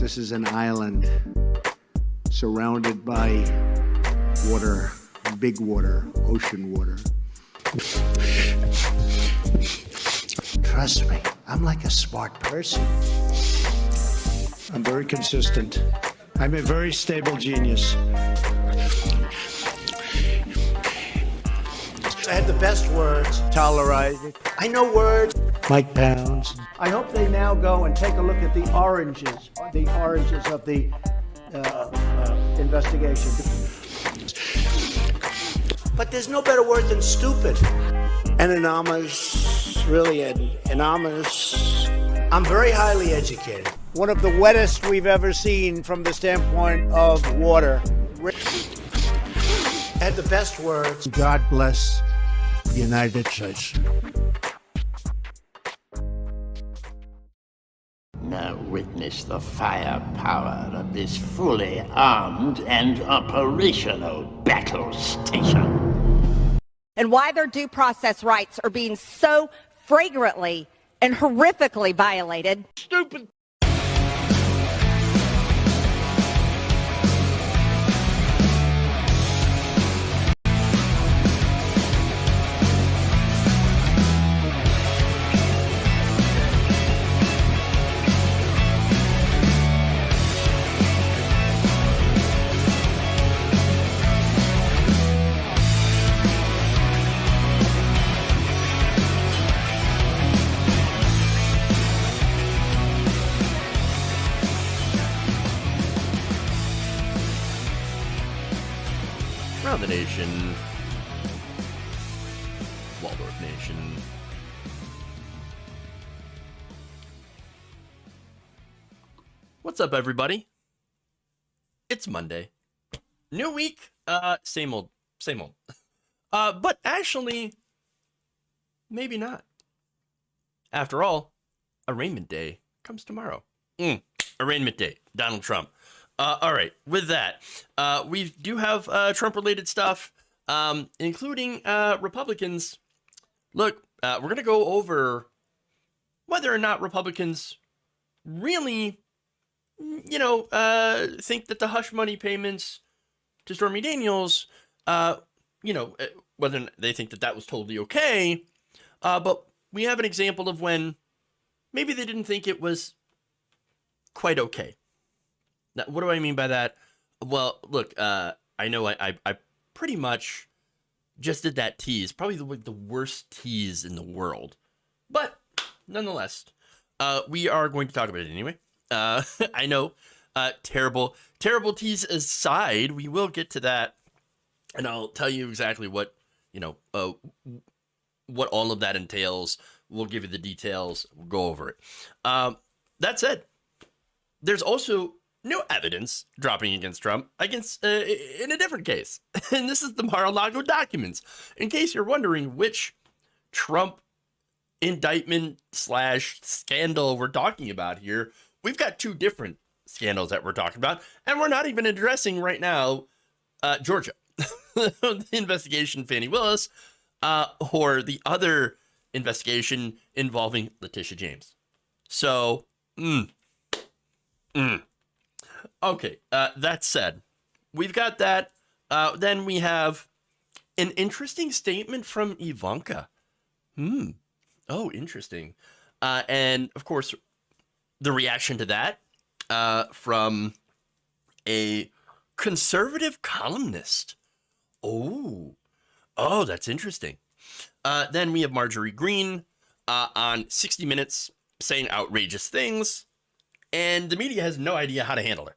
This is an island surrounded by water, big water, ocean water. Trust me, I'm like a smart person. I'm very consistent. I'm a very stable genius. I had the best words. Tolerate it. I know words. Mike Pounds. I hope they now go and take a look at the oranges of the investigation. But there's no better word than stupid. Anonymous, really anonymous. I'm very highly educated. One of the wettest we've ever seen from the standpoint of water. Had the best words. God bless the United States. Now witness the firepower of this fully armed and operational battle station. And why their due process rights are being so flagrantly and horrifically violated. Stupid. Around the nation, Waldorf Nation. What's up, everybody? It's Monday. New week, same old. But actually, maybe not. After all, arraignment day comes tomorrow. Arraignment day, Donald Trump. All right, with that, we do have Trump-related stuff, including Republicans. Look, we're going to go over whether or not Republicans really, think that the hush money payments to Stormy Daniels, whether they think that that was totally okay. But we have an example of when maybe they didn't think it was quite okay. Now, what do I mean by that? Well, look, I know I pretty much just did that tease, probably the worst tease in the world. But nonetheless, we are going to talk about it anyway. I know, terrible tease aside, we will get to that, and I'll tell you exactly what all of that entails. We'll give you the details. We'll go over it. That said, there's also no evidence dropping against Trump in a different case. And this is the Mar-a-Lago documents. In case you're wondering which Trump indictment / scandal we're talking about here, we've got two different scandals that we're talking about. And we're not even addressing right now Georgia, the investigation Fani Willis, or the other investigation involving Letitia James. So, Okay, that said, we've got that. Then we have an interesting statement from Ivanka. Oh, interesting. And, of course, the reaction to that from a conservative columnist. Oh, that's interesting. Then we have Marjorie Greene on 60 Minutes saying outrageous things, and the media has no idea how to handle her.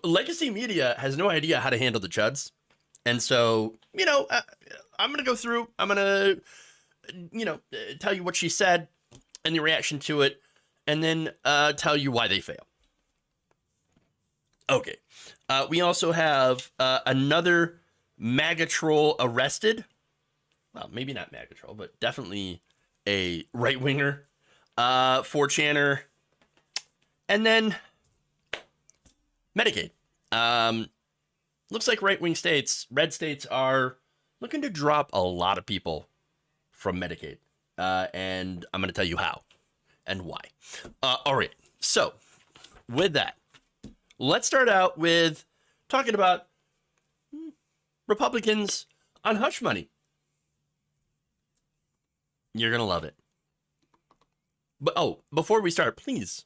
Legacy media has no idea how to handle the chuds. And so, I'm going to go through, I'm going to, tell you what she said and the reaction to it, and then tell you why they fail. Okay. We also have another MAGA troll arrested. Well, maybe not MAGA troll, but definitely a right-winger, 4chaner. And then Medicaid. Looks like right-wing states, red states, are looking to drop a lot of people from Medicaid. And I'm going to tell you how and why. All right. So with that, let's start out with talking about Republicans on hush money. You're going to love it. But before we start, please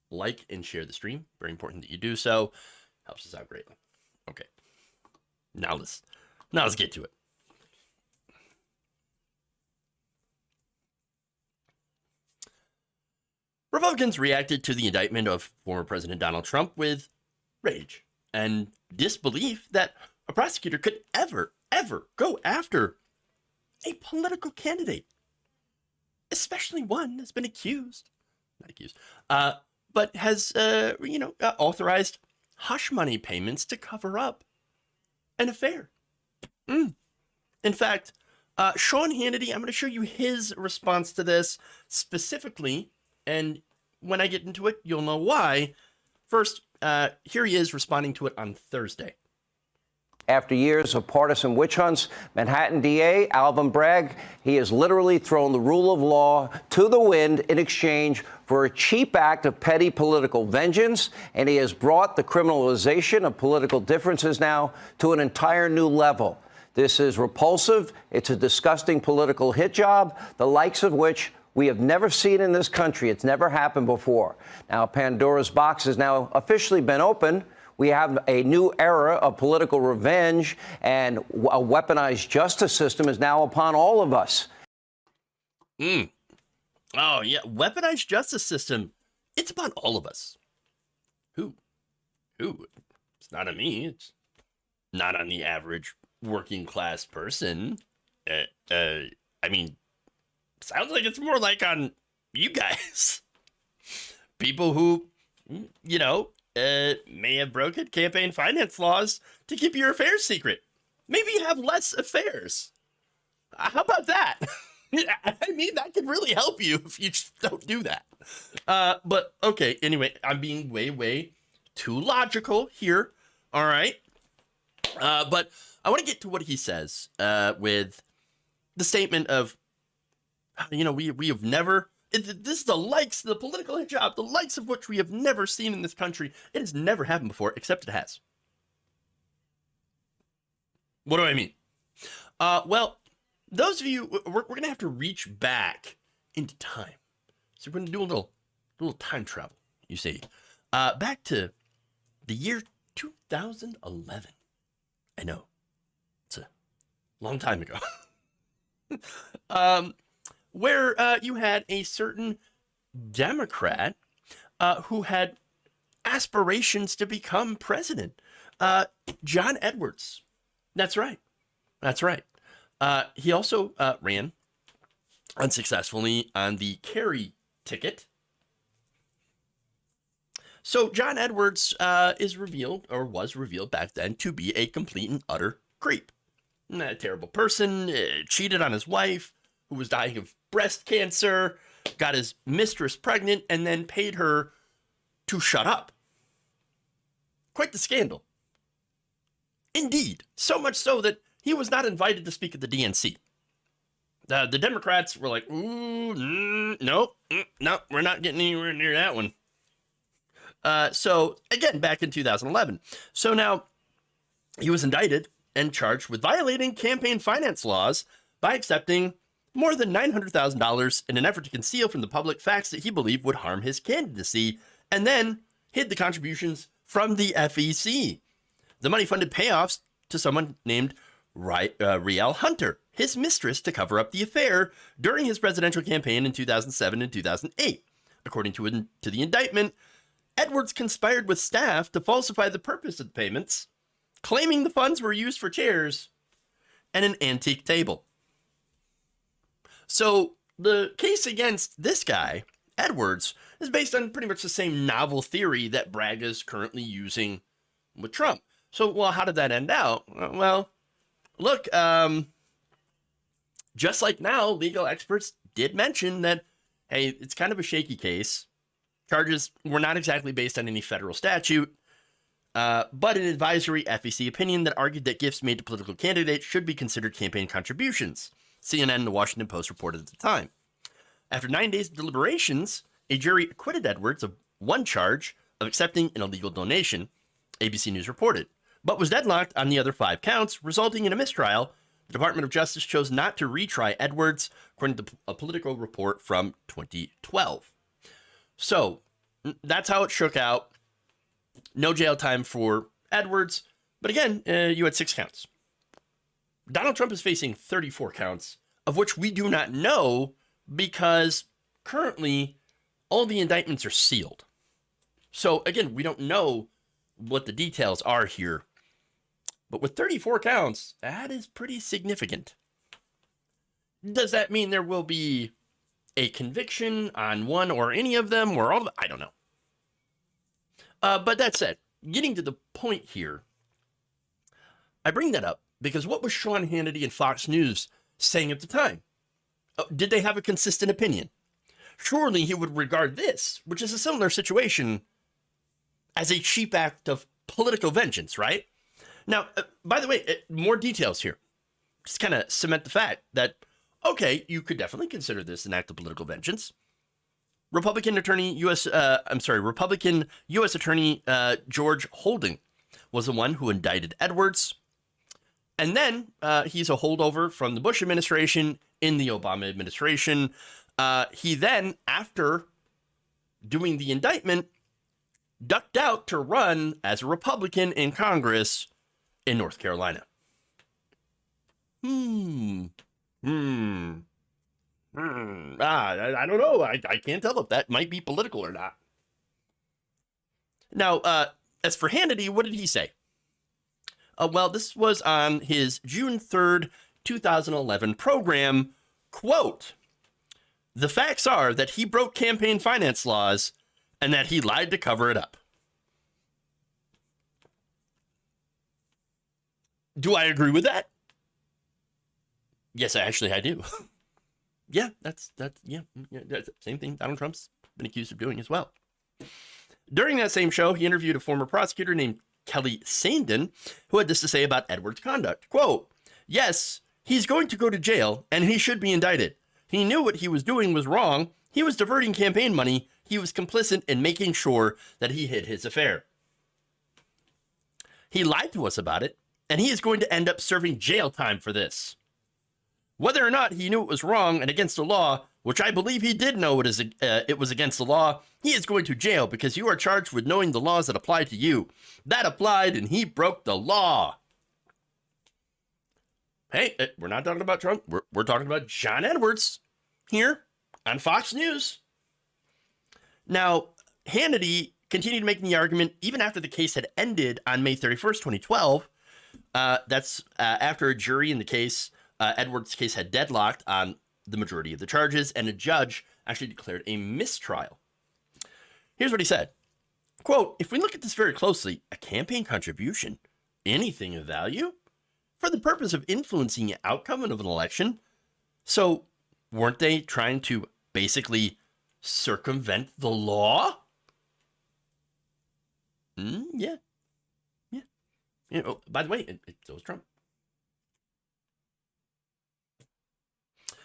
like and share the stream. Very important that you do so. Helps us out greatly. Okay. Now let's get to it. Republicans reacted to the indictment of former President Donald Trump with rage and disbelief that a prosecutor could ever go after a political candidate, especially one that's been but has, authorized hush money payments to cover up an affair. In fact, Sean Hannity, I'm going to show you his response to this specifically, and when I get into it, you'll know why. First, here he is responding to it on Thursday. After years of partisan witch hunts, Manhattan DA Alvin Bragg, he has literally thrown the rule of law to the wind in exchange for a cheap act of petty political vengeance, and he has brought the criminalization of political differences now to an entire new level. This is repulsive. It's a disgusting political hit job, the likes of which we have never seen in this country. It's never happened before. Now, Pandora's box has now officially been opened. We have a new era of political revenge, and a weaponized justice system is now upon all of us. Oh, yeah. Weaponized justice system. It's upon all of us. Who? It's not on me. It's not on the average working class person. I mean, sounds like it's more like on you guys. People who, may have broken campaign finance laws to keep your affairs secret. Maybe have less affairs. How about that? I mean, that could really help you if you just don't do that. But okay, anyway, I'm being way too logical here. All right. But I want to get to what he says with the statement of, we have never, this is the political hit job, the likes of which we have never seen in this country. It has never happened before, except it has. What do I mean? Well, those of you, we're going to have to reach back into time. So we're going to do a little time travel, you see. Back to the year 2011. I know. It's a long time ago. Where you had a certain Democrat who had aspirations to become president. John Edwards. That's right. He also ran unsuccessfully on the Kerry ticket. So John Edwards was revealed back then to be a complete and utter creep. A terrible person, cheated on his wife, who was dying of breast cancer, got his mistress pregnant, and then paid her to shut up. Quite the scandal. Indeed, so much so that he was not invited to speak at the DNC. The Democrats were like, no, we're not getting anywhere near that one. So, again, back in 2011. So now, he was indicted and charged with violating campaign finance laws by accepting more than $900,000 in an effort to conceal from the public facts that he believed would harm his candidacy, and then hid the contributions from the FEC. The money funded payoffs to someone named Riel Hunter, his mistress, to cover up the affair during his presidential campaign in 2007 and 2008. According to the indictment, Edwards conspired with staff to falsify the purpose of the payments, claiming the funds were used for chairs and an antique table. So the case against this guy, Edwards, is based on pretty much the same novel theory that Bragg is currently using with Trump. So, well, how did that end out? Well, look, just like now, legal experts did mention that, hey, it's kind of a shaky case. Charges were not exactly based on any federal statute, but an advisory FEC opinion that argued that gifts made to political candidates should be considered campaign contributions. CNN and the Washington Post reported at the time. After 9 days of deliberations, a jury acquitted Edwards of one charge of accepting an illegal donation, ABC News reported, but was deadlocked on the other 5 counts, resulting in a mistrial. The Department of Justice chose not to retry Edwards, according to a Politico report from 2012. So that's how it shook out. No jail time for Edwards. But again, you had 6 counts. Donald Trump is facing 34 counts, of which we do not know because currently all the indictments are sealed. So again, we don't know what the details are here. But with 34 counts, that is pretty significant. Does that mean there will be a conviction on one or any of them or all of them? I don't know. But that said, getting to the point here, I bring that up because what was Sean Hannity and Fox News saying at the time? Did they have a consistent opinion? Surely he would regard this, which is a similar situation, as a cheap act of political vengeance, right? Now, by the way, more details here. Just kind of cement the fact that, okay, you could definitely consider this an act of political vengeance. Republican U.S. Attorney George Holding was the one who indicted Edwards. And then he's a holdover from the Bush administration in the Obama administration. He then, after doing the indictment, ducked out to run as a Republican in Congress in North Carolina. I don't know. I can't tell if that might be political or not. Now, as for Hannity, what did he say? Well, this was on his June 3rd, 2011 program. Quote, "The facts are that he broke campaign finance laws and that he lied to cover it up." Do I agree with that? Yes, I do. Yeah, that's the same thing Donald Trump's been accused of doing as well. During that same show, he interviewed a former prosecutor named Kelly Sandin, who had this to say about Edwards' conduct. Quote, "Yes, he's going to go to jail and he should be indicted. He knew what he was doing was wrong. He was diverting campaign money. He was complicit in making sure that he hid his affair. He lied to us about it, and he is going to end up serving jail time for this. Whether or not he knew it was wrong and against the law, which I believe he did know it was against the law, he is going to jail because you are charged with knowing the laws that apply to you. That applied, and he broke the law." Hey, we're not talking about Trump. We're talking about John Edwards here on Fox News. Now, Hannity continued making the argument even after the case had ended on May 31st, 2012. That's after a jury in the case, Edwards' case had deadlocked on the majority of the charges, and a judge actually declared a mistrial. Here's what he said. Quote, "If we look at this very closely, a campaign contribution, anything of value, for the purpose of influencing the outcome of an election. So weren't they trying to basically circumvent the law?" Yeah. You know, by the way, so was Trump.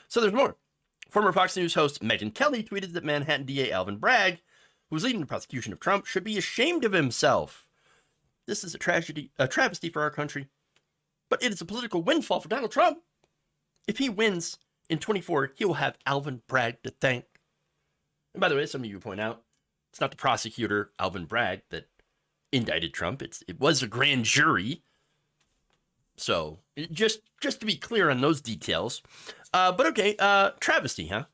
So there's more. Former Fox News host Megyn Kelly tweeted that Manhattan DA Alvin Bragg, who was leading the prosecution of Trump, should be ashamed of himself. This is a travesty for our country. But it is a political windfall for Donald Trump. If he wins in 24, he will have Alvin Bragg to thank. And by the way, some of you point out, it's not the prosecutor, Alvin Bragg, that indicted Trump. It was a grand jury. So just to be clear on those details. But okay, travesty, huh?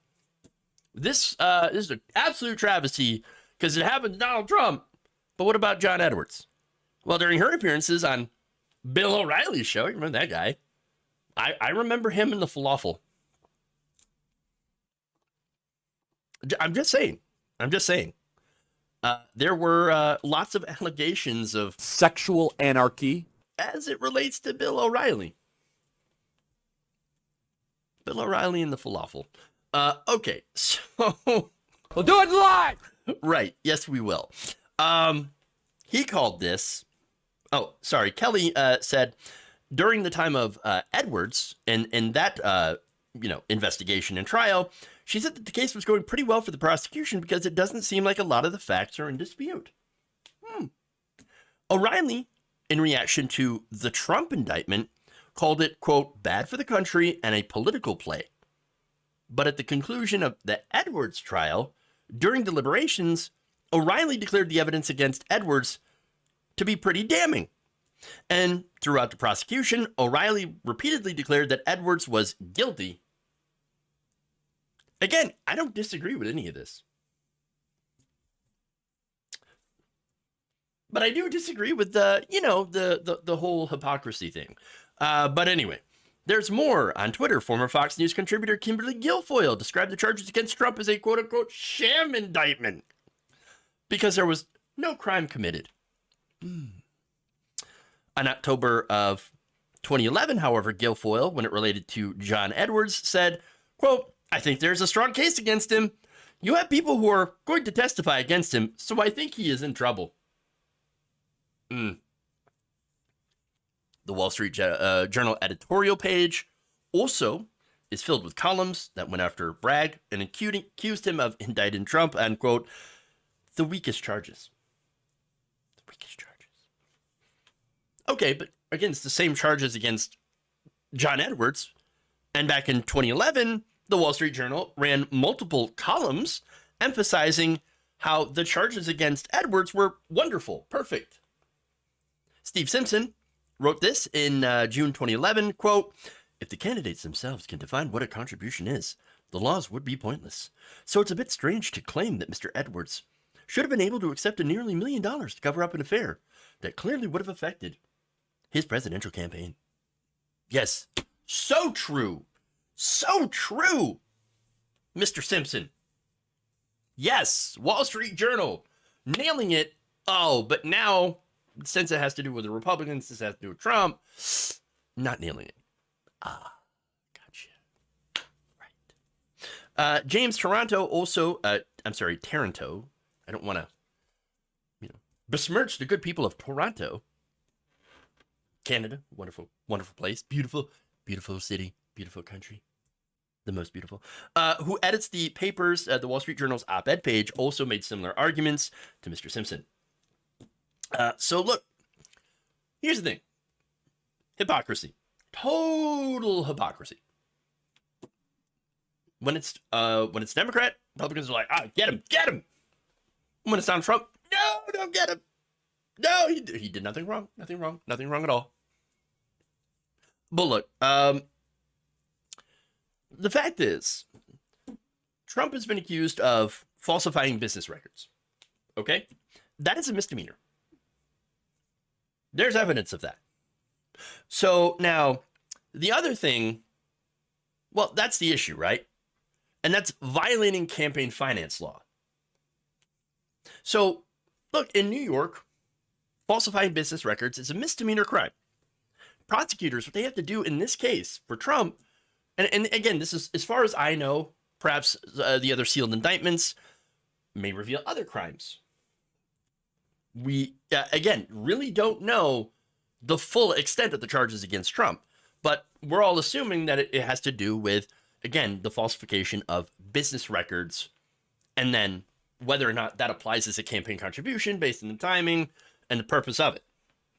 This is an absolute travesty because it happened to Donald Trump. But what about John Edwards? Well, during her appearances on Bill O'Reilly's show, you remember that guy? I remember him in the falafel. I'm just saying. There were lots of allegations of sexual anarchy as it relates to Bill O'Reilly. Bill O'Reilly and the falafel. Okay, so we'll do it live. Right? Yes, we will. He called this. Oh, sorry. Kelly said during the time of Edwards and that investigation and trial, she said that the case was going pretty well for the prosecution because it doesn't seem like a lot of the facts are in dispute. O'Reilly, in reaction to the Trump indictment, called it, quote, bad for the country and a political play. But at the conclusion of the Edwards trial, during deliberations, O'Reilly declared the evidence against Edwards to be pretty damning. And throughout the prosecution, O'Reilly repeatedly declared that Edwards was guilty. Again, I don't disagree with any of this. But I do disagree with the whole hypocrisy thing. But anyway, there's more on Twitter. Former Fox News contributor Kimberly Guilfoyle described the charges against Trump as a quote-unquote sham indictment because there was no crime committed. In October of 2011, however, Guilfoyle, when it related to John Edwards, said, quote, I think there's a strong case against him. You have people who are going to testify against him, so I think he is in trouble. The Wall Street Journal editorial page also is filled with columns that went after Bragg and accused him of indicting Trump on, quote, the weakest charges. The weakest charges. Okay, but again, it's the same charges against John Edwards. And back in 2011, the Wall Street Journal ran multiple columns emphasizing how the charges against Edwards were wonderful, perfect. Steve Simpson wrote this in June 2011, quote, if the candidates themselves can define what a contribution is, the laws would be pointless. So it's a bit strange to claim that Mr. Edwards should have been able to accept a nearly $1 million to cover up an affair that clearly would have affected his presidential campaign. Yes, so true. So true, Mr. Simpson. Yes, Wall Street Journal, nailing it. Oh, but now, since it has to do with the Republicans, this has to do with Trump, not nailing it. Gotcha. Right. James Taranto also, Taranto. I don't want to, besmirch the good people of Toronto, Canada. Wonderful, wonderful place. Beautiful, beautiful city, beautiful country. The most beautiful. Who edits the papers, the Wall Street Journal's op-ed page, also made similar arguments to Mr. Simpson. So look, here's the thing. Hypocrisy. Total hypocrisy. When it's Democrat, Republicans are like, get him. When it's Donald Trump, no, don't get him. No, he did nothing wrong. Nothing wrong at all. But look, the fact is, Trump has been accused of falsifying business records. Okay? That is a misdemeanor. There's evidence of that. So now, the other thing, well, that's the issue, right? And that's violating campaign finance law. So, look, in New York, falsifying business records is a misdemeanor crime. Prosecutors, what they have to do in this case for Trump, and again, this is, as far as I know, perhaps the other sealed indictments may reveal other crimes. We, again, really don't know the full extent of the charges against Trump, but we're all assuming that it has to do with, again, the falsification of business records, and then whether or not that applies as a campaign contribution based on the timing and the purpose of it.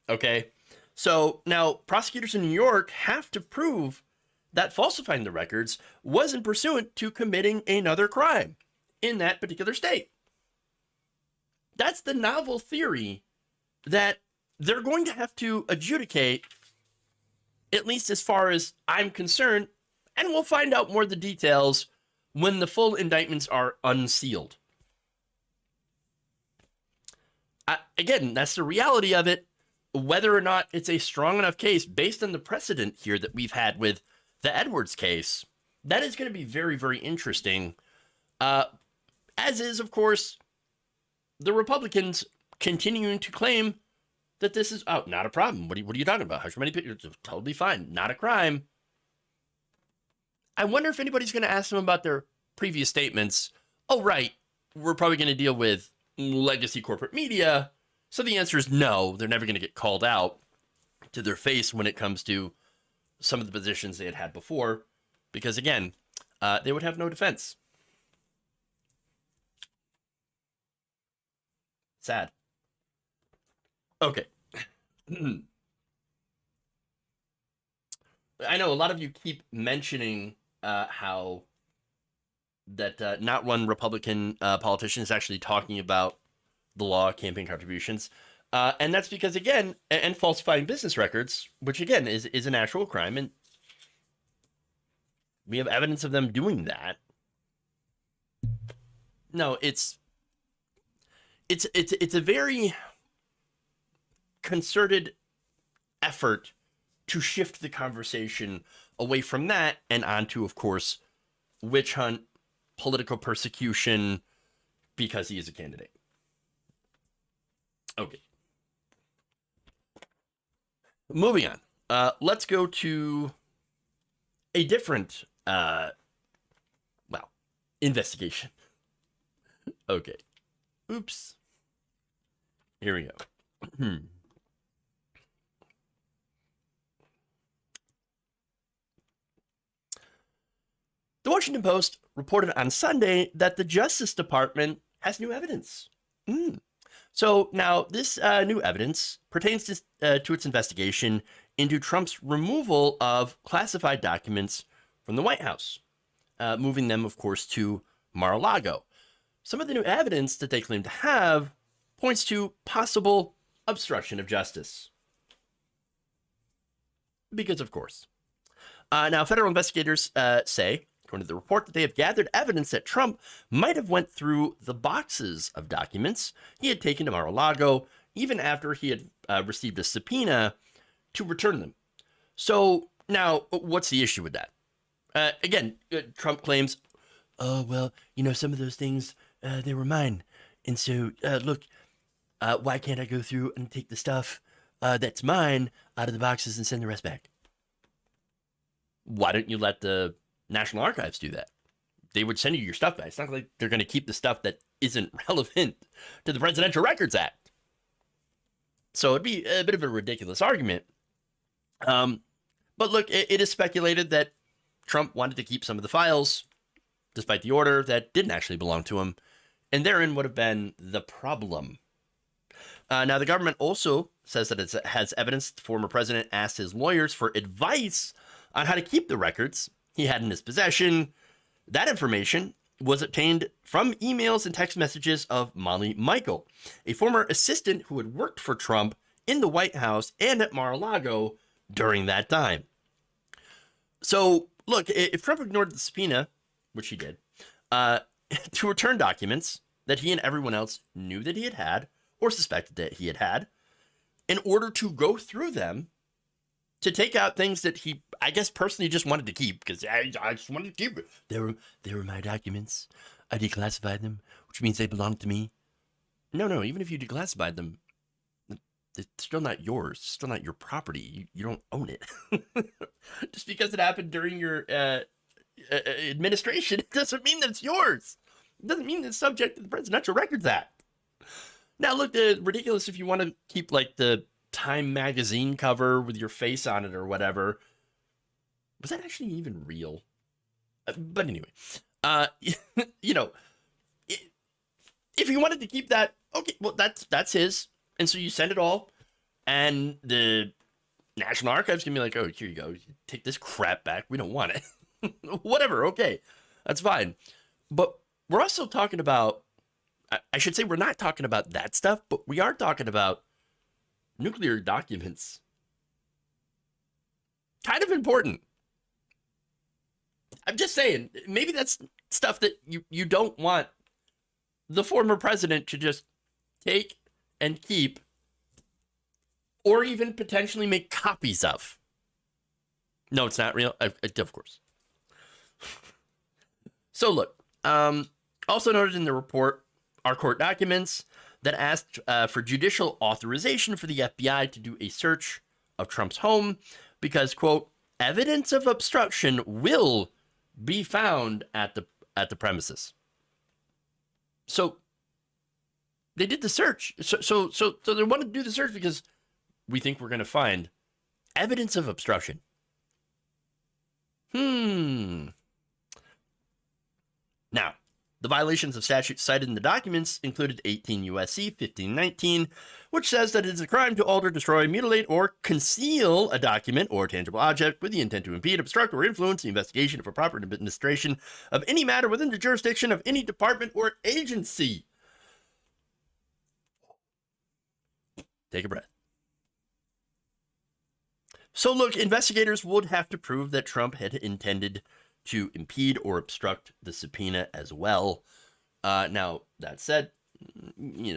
Okay? So now prosecutors in New York have to prove that falsifying the records wasn't pursuant to committing another crime in that particular state. That's the novel theory that they're going to have to adjudicate, at least as far as I'm concerned, and we'll find out more of the details when the full indictments are unsealed. Again, that's the reality of it. Whether or not it's a strong enough case based on the precedent here that we've had with the Edwards case, that is going to be very, very interesting. As is, of course, the Republicans continuing to claim that this is, not a problem. What are you talking about? How many people? Totally fine. Not a crime. I wonder if anybody's going to ask them about their previous statements. Oh, right. We're probably going to deal with legacy corporate media. So the answer is no. They're never going to get called out to their face when it comes to some of the positions they had before. Because, again, they would have no defense. Sad. Okay. I know a lot of you keep mentioning how that not one Republican politician is actually talking about the law of campaign contributions. And that's because, again, and falsifying business records, which, again, is an actual crime. And we have evidence of them doing that. No, it's a very concerted effort to shift the conversation away from that and onto, of course, witch hunt, political persecution, because he is a candidate. Okay. Moving on. Let's go to a different, investigation. Okay. Oops. Here we go. The Washington Post reported on Sunday that the Justice Department has new evidence. So now this new evidence pertains to its investigation into Trump's removal of classified documents from the White House, moving them, of course, to Mar-a-Lago. Some of the new evidence that they claim to have points to possible obstruction of justice. Because, of course. Now, federal investigators say, according to the report, that they have gathered evidence that Trump might have went through the boxes of documents he had taken to Mar-a-Lago even after he had received a subpoena to return them. So now, what's the issue with that? Again, Trump claims, oh, well, some of those things, they were mine. And so, look, why can't I go through and take the stuff that's mine out of the boxes and send the rest back? Why don't you let the National Archives do that? They would send you your stuff back. It's not like they're going to keep the stuff that isn't relevant to the Presidential Records Act. So it'd be a bit of a ridiculous argument. But look, it is speculated that Trump wanted to keep some of the files, despite the order, that didn't actually belong to him. And therein would have been the problem. Now, the government also says that it has evidence the former president asked his lawyers for advice on how to keep the records he had in his possession. That information was obtained from emails and text messages of Molly Michael, a former assistant who had worked for Trump in the White House and at Mar-a-Lago during that time. So, look, if Trump ignored the subpoena, which he did, to return documents that he and everyone else knew that he had or suspected that he had, in order to go through them, to take out things that he, I guess, personally just wanted to keep, because I just wanted to keep it. They were my documents. I declassified them, which means they belong to me. No, even if you declassified them, it's still not yours. It's still not your property. You don't own it. Just because it happened during your administration, it doesn't mean that it's yours. It doesn't mean that it's subject to the Presidential Records Act. Now, look, ridiculous if you want to keep, like, the Time magazine cover with your face on it or whatever. Was that actually even real? But anyway, if you wanted to keep that, okay, well, that's his. And so you send it all, and the National Archives can be like, oh, here you go. Take this crap back. We don't want it. Whatever, okay. That's fine. But we're also talking about, I should say we're not talking about that stuff, but we are talking about nuclear documents. Kind of important. I'm just saying, maybe that's stuff that you don't want the former president to just take and keep, or even potentially make copies of. No, it's not real. Of course. So look, also noted in the report are court documents that asked for judicial authorization for the FBI to do a search of Trump's home because, quote, evidence of obstruction will be found at the premises. So they did the search. So they wanted to do the search because we think we're going to find evidence of obstruction. Now, The violations of statutes cited in the documents included 18 U.S.C. 1519, which says that it is a crime to alter, destroy, mutilate, or conceal a document or tangible object with the intent to impede, obstruct, or influence the investigation of a proper administration of any matter within the jurisdiction of any department or agency. Take a breath. So look, investigators would have to prove that Trump had intended to impede or obstruct the subpoena as well. Now, that said,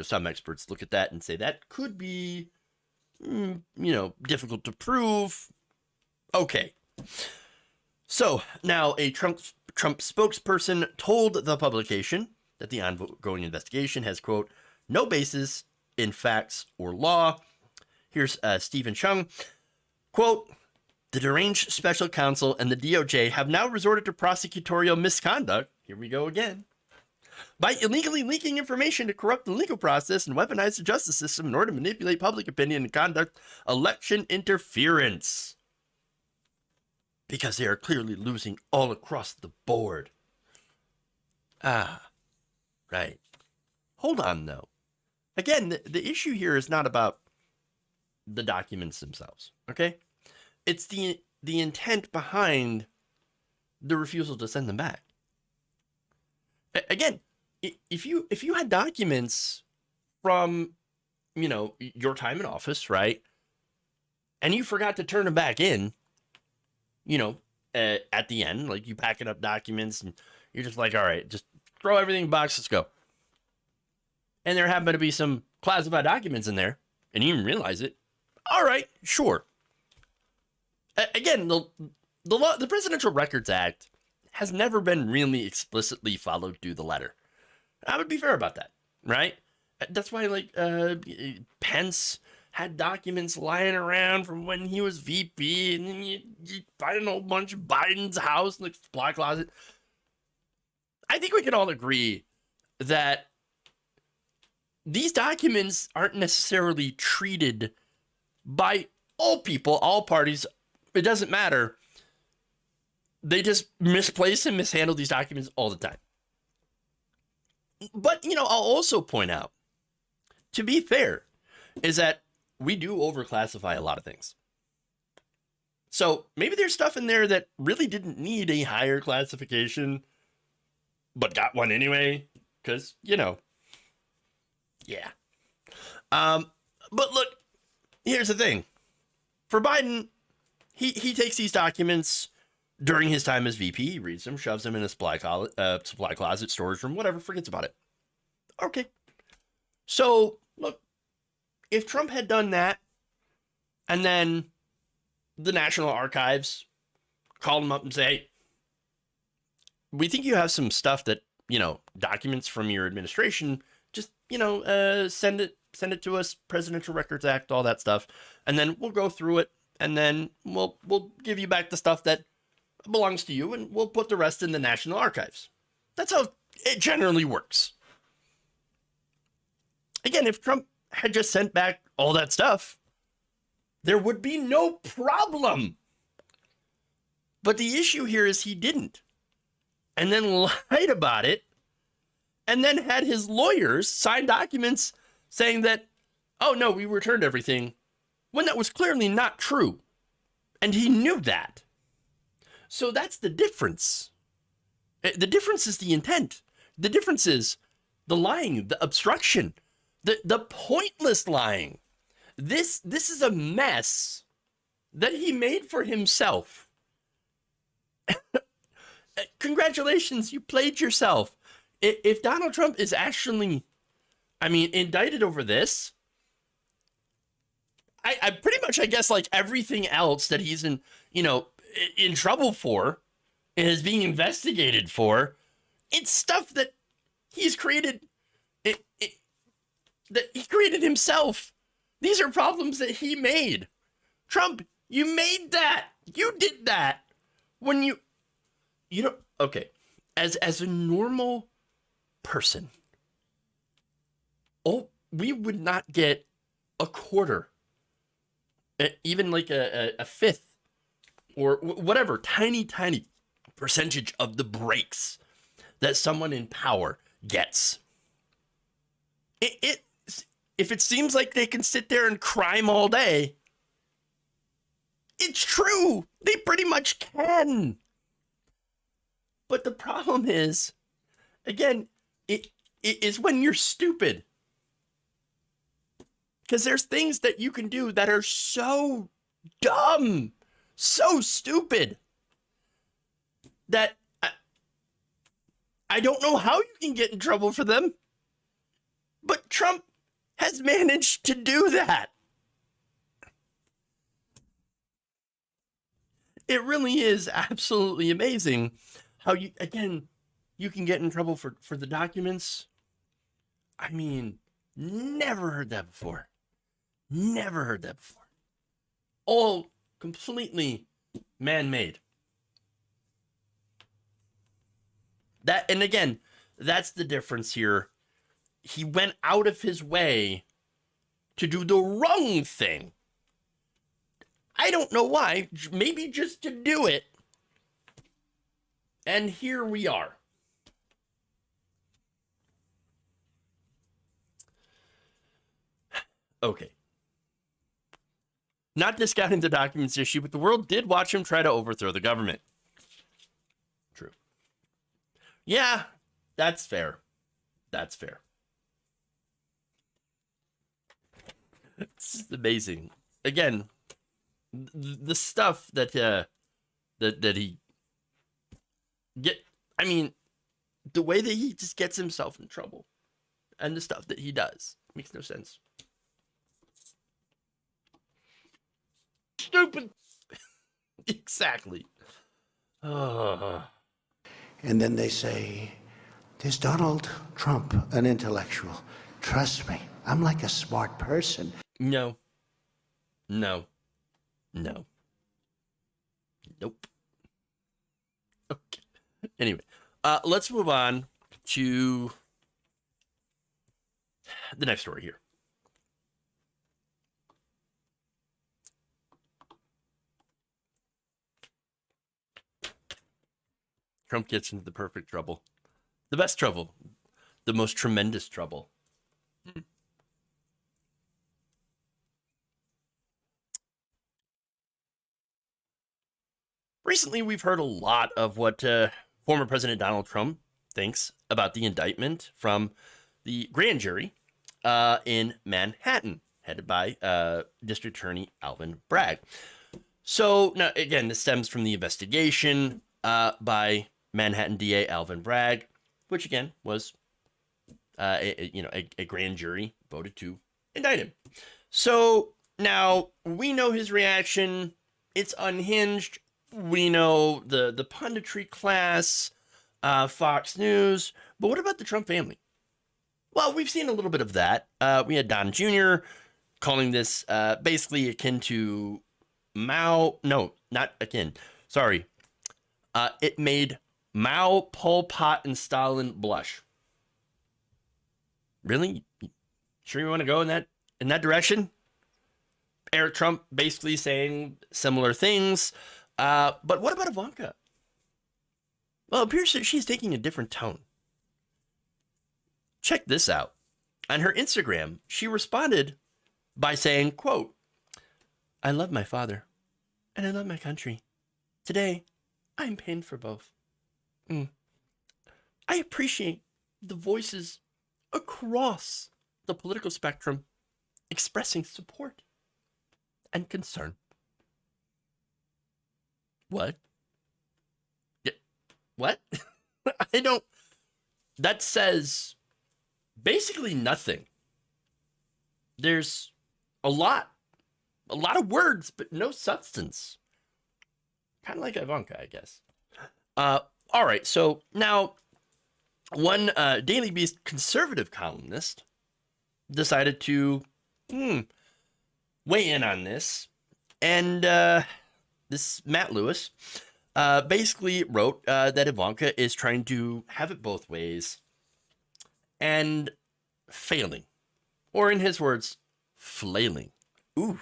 some experts look at that and say that could be, difficult to prove. Okay. So now a Trump spokesperson told the publication that the ongoing investigation has, quote, no basis in facts or law. Here's Stephen Chung, quote, the deranged special counsel and the DOJ have now resorted to prosecutorial misconduct. Here we go again. By illegally leaking information to corrupt the legal process and weaponize the justice system in order to manipulate public opinion and conduct election interference. Because they are clearly losing all across the board. Right. Hold on, though. Again, the issue here is not about the documents themselves, okay? It's the intent behind the refusal to send them back. Again, if you had documents from, your time in office, right, and you forgot to turn them back in, at the end, like you packing up documents and you're just like, all right, just throw everything in a box, let's go. And there happen to be some classified documents in there, and you didn't realize it. All right, sure. Again, the Presidential Records Act has never been really explicitly followed to the letter. I would be fair about that, right? That's why, Pence had documents lying around from when he was VP, and then you find a whole bunch of Biden's house in the supply closet. I think we can all agree that these documents aren't necessarily treated by all people, all parties. It doesn't matter. They just misplace and mishandle these documents all the time. But, I'll also point out, to be fair, is that we do overclassify a lot of things. So maybe there's stuff in there that really didn't need a higher classification, but got one anyway, because, yeah. But look, here's the thing. For Biden, he takes these documents during his time as VP, he reads them, shoves them in a supply closet, storage room, whatever, forgets about it. Okay. So, look, if Trump had done that, and then the National Archives called him up and say, hey, we think you have some stuff that, documents from your administration, just, send it to us, Presidential Records Act, all that stuff, and then we'll go through it, and then we'll give you back the stuff that belongs to you, and we'll put the rest in the National Archives. That's how it generally works. Again, if Trump had just sent back all that stuff, there would be no problem. But the issue here is he didn't. And then lied about it, and then had his lawyers sign documents saying that, oh no, we returned everything, when that was clearly not true. And he knew that. So that's the difference. The difference is the intent. The difference is the lying, the obstruction, the pointless lying. This is a mess that he made for himself. Congratulations, you played yourself. If Donald Trump is actually, indicted over this, I pretty much, I guess, like everything else that he's in trouble for and is being investigated for, it's stuff that he's created, that he created himself. These are problems that he made. Trump, you made that. You did that. When okay, as a normal person, we would not get a quarter, even like a fifth, or whatever, tiny percentage of the breaks that someone in power gets. If it seems like they can sit there and crime all day, it's true. They pretty much can. But the problem is, again, it is when you're stupid. Because there's things that you can do that are so dumb, so stupid, that I don't know how you can get in trouble for them. But Trump has managed to do that. It really is absolutely amazing how you can get in trouble for the documents. I mean, never heard that before. Never heard that before. All completely man-made. And again, that's the difference here. He went out of his way to do the wrong thing. I don't know why, maybe just to do it. And here we are. Okay. Not discounting the documents issue, but the world did watch him try to overthrow the government. True. Yeah, that's fair. That's fair. It's amazing. Again, the stuff that he I mean, the way that he just gets himself in trouble and the stuff that he does makes no sense. Stupid. Exactly. And then they say, "Is Donald Trump an intellectual?" Trust me, I'm like a smart person. No. Nope. Okay. Anyway, let's move on to the next story here. Trump gets into the perfect trouble. The best trouble. The most tremendous trouble. Recently, we've heard a lot of what former President Donald Trump thinks about the indictment from the grand jury in Manhattan, headed by District Attorney Alvin Bragg. So, now, again, this stems from the investigation by Manhattan DA Alvin Bragg, which, again, was a grand jury voted to indict him. So, now, we know his reaction. It's unhinged. We know the punditry class, Fox News, but what about the Trump family? Well, we've seen a little bit of that. We had Don Jr. calling this basically akin to Mao. No, not akin. Sorry. It made Mao, Pol Pot, and Stalin blush. Really? Sure you want to go in that direction? Eric Trump basically saying similar things. But what about Ivanka? Well, it appears that she's taking a different tone. Check this out. On her Instagram, she responded by saying, quote, "I love my father, and I love my country. Today, I'm paying for both. I appreciate the voices across the political spectrum expressing support and concern." What? What? That says basically nothing. There's a lot of words, but no substance. Kind of like Ivanka, I guess. All right, so now one Daily Beast conservative columnist decided to weigh in on this, and this Matt Lewis basically wrote that Ivanka is trying to have it both ways and failing, or in his words, flailing. Ooh.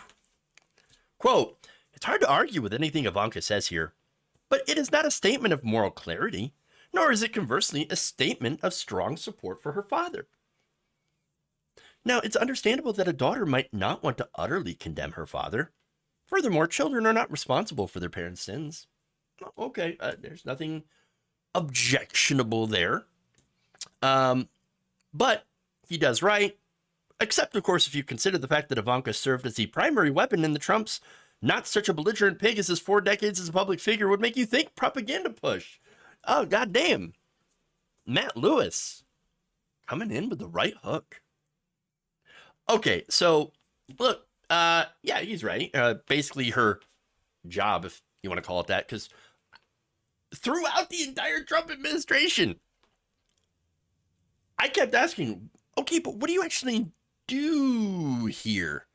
Quote, "It's hard to argue with anything Ivanka says here, but it is not a statement of moral clarity, nor is it conversely a statement of strong support for her father. Now, it's understandable that a daughter might not want to utterly condemn her father. Furthermore, children are not responsible for their parents' sins. Okay, there's nothing objectionable there. But he does right, except, of course, if you consider the fact that Ivanka served as the primary weapon in the Trump's not such a belligerent pig as his 4 decades as a public figure would make you think propaganda push. Oh, goddamn. Matt Lewis coming in with the right hook. Okay, so look, yeah, he's right. Basically her job, if you want to call it that, because throughout the entire Trump administration, I kept asking, okay, but what do you actually do here?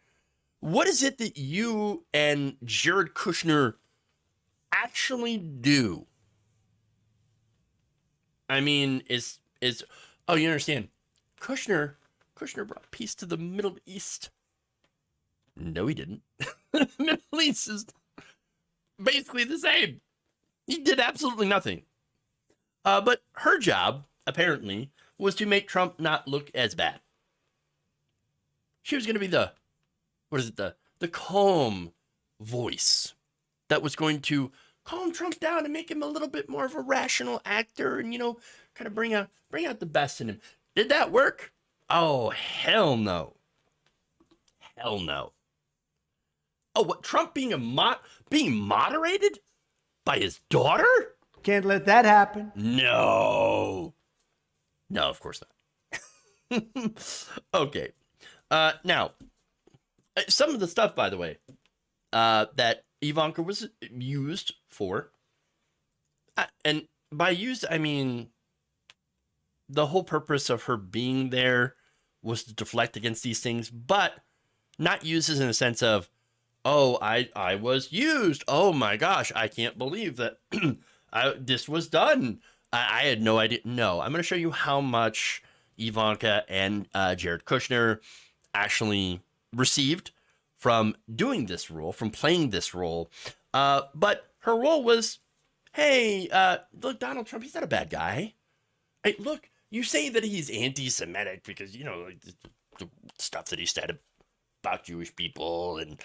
What is it that you and Jared Kushner actually do? I mean, oh, you understand? Kushner brought peace to the Middle East. No, he didn't. The Middle East is basically the same. He did absolutely nothing. But her job, apparently, was to make Trump not look as bad. She was going to be the calm voice that was going to calm Trump down and make him a little bit more of a rational actor and, kind of bring out the best in him. Did that work? Oh, hell no. Hell no. Oh, what, Trump being moderated by his daughter? Can't let that happen. No. No, of course not. Okay. Now, some of the stuff, by the way, that Ivanka was used for, and by used, I mean, the whole purpose of her being there was to deflect against these things, but not used as in a sense of, oh, I was used. Oh my gosh, I can't believe that this was done. I had no idea. No, I'm going to show you how much Ivanka and Jared Kushner actually received from doing this role, from playing this role. But her role was, hey, look, Donald Trump, he's not a bad guy. Hey, look, you say that he's anti-Semitic because, like the stuff that he said about Jewish people and,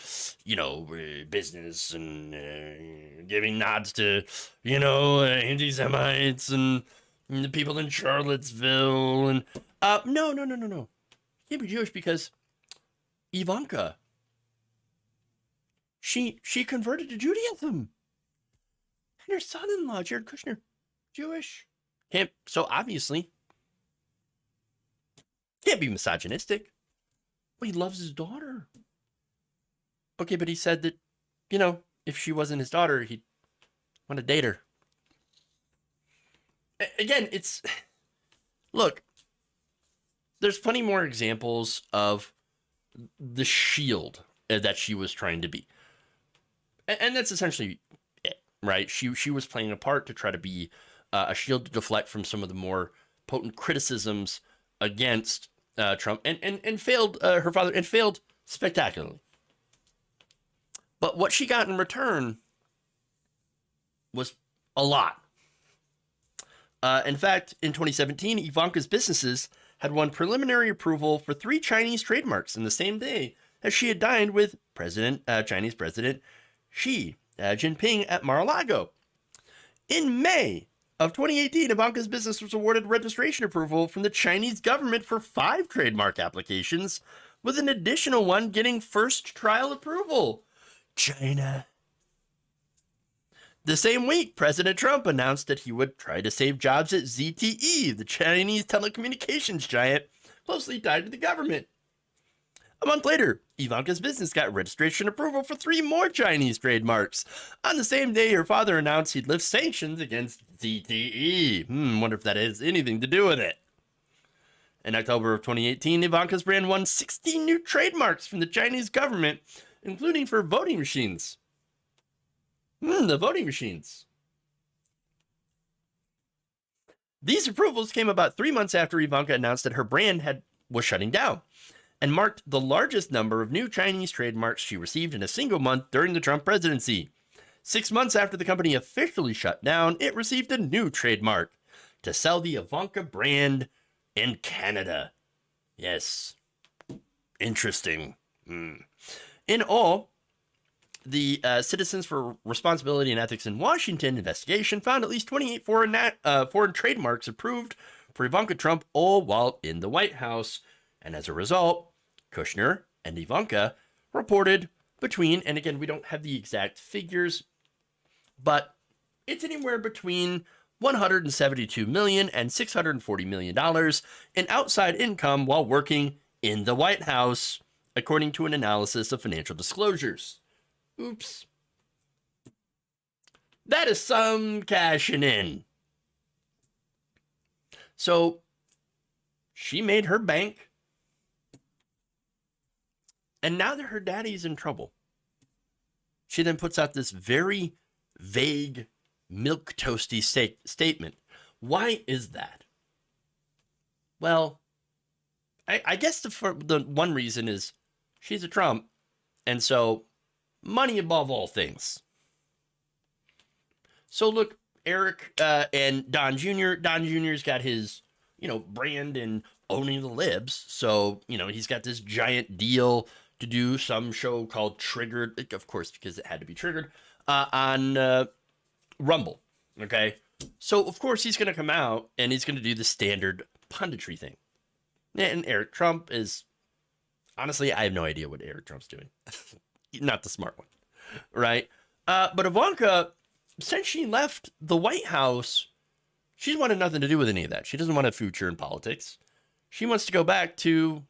business and giving nods to, anti-Semites and the people in Charlottesville. And no. He can't be Jewish because Ivanka, she converted to Judaism. And her son-in-law, Jared Kushner, Jewish. So obviously, can't be misogynistic. Well, he loves his daughter. Okay, but he said that, if she wasn't his daughter, he'd want to date her. Again, look, there's plenty more examples of the shield that she was trying to be. And that's essentially it, right? She was playing a part to try to be a shield to deflect from some of the more potent criticisms against Trump and failed her father and failed spectacularly. But what she got in return was a lot. In fact, in 2017, Ivanka's businesses had won preliminary approval for 3 Chinese trademarks in the same day as she had dined with Chinese President Xi Jinping at Mar-a-Lago. In May of 2018, Ivanka's business was awarded registration approval from the Chinese government for 5 trademark applications, with an additional one getting first trial approval. China. The same week, President Trump announced that he would try to save jobs at ZTE, the Chinese telecommunications giant closely tied to the government. A month later, Ivanka's business got registration approval for 3 more Chinese trademarks. On the same day, her father announced he'd lift sanctions against ZTE. Wonder if that has anything to do with it. In October of 2018, Ivanka's brand won 16 new trademarks from the Chinese government, including for voting machines. The voting machines. These approvals came about 3 months after Ivanka announced that her brand was shutting down, and marked the largest number of new Chinese trademarks she received in a single month during the Trump presidency. 6 months after the company officially shut down, it received a new trademark. to sell the Ivanka brand in Canada. Yes. Interesting. In all, the Citizens for Responsibility and Ethics in Washington investigation found at least 28 foreign trademarks approved for Ivanka Trump, all while in the White House. And as a result, Kushner and Ivanka reported between, and again, we don't have the exact figures, but it's anywhere between $172 million and $640 million in outside income while working in the White House, according to an analysis of financial disclosures. Oops. That is some cashing in. So she made her bank, and now that her daddy's in trouble, she then puts out this very vague, milquetoasty statement. Why is that? Well, I guess the one reason is she's a Trump, and so money above all things. So look, Eric and Don Jr. Don Jr.'s got his, brand in owning the libs. So, he's got this giant deal to do some show called Triggered, of course, because it had to be triggered, on Rumble. Okay. So, of course, he's going to come out and he's going to do the standard punditry thing. And Eric Trump is, honestly, I have no idea what Eric Trump's doing. Not the smart one. Right. But Ivanka, since she left the White House, she's wanted nothing to do with any of that. She doesn't want a future in politics. She wants to go back to,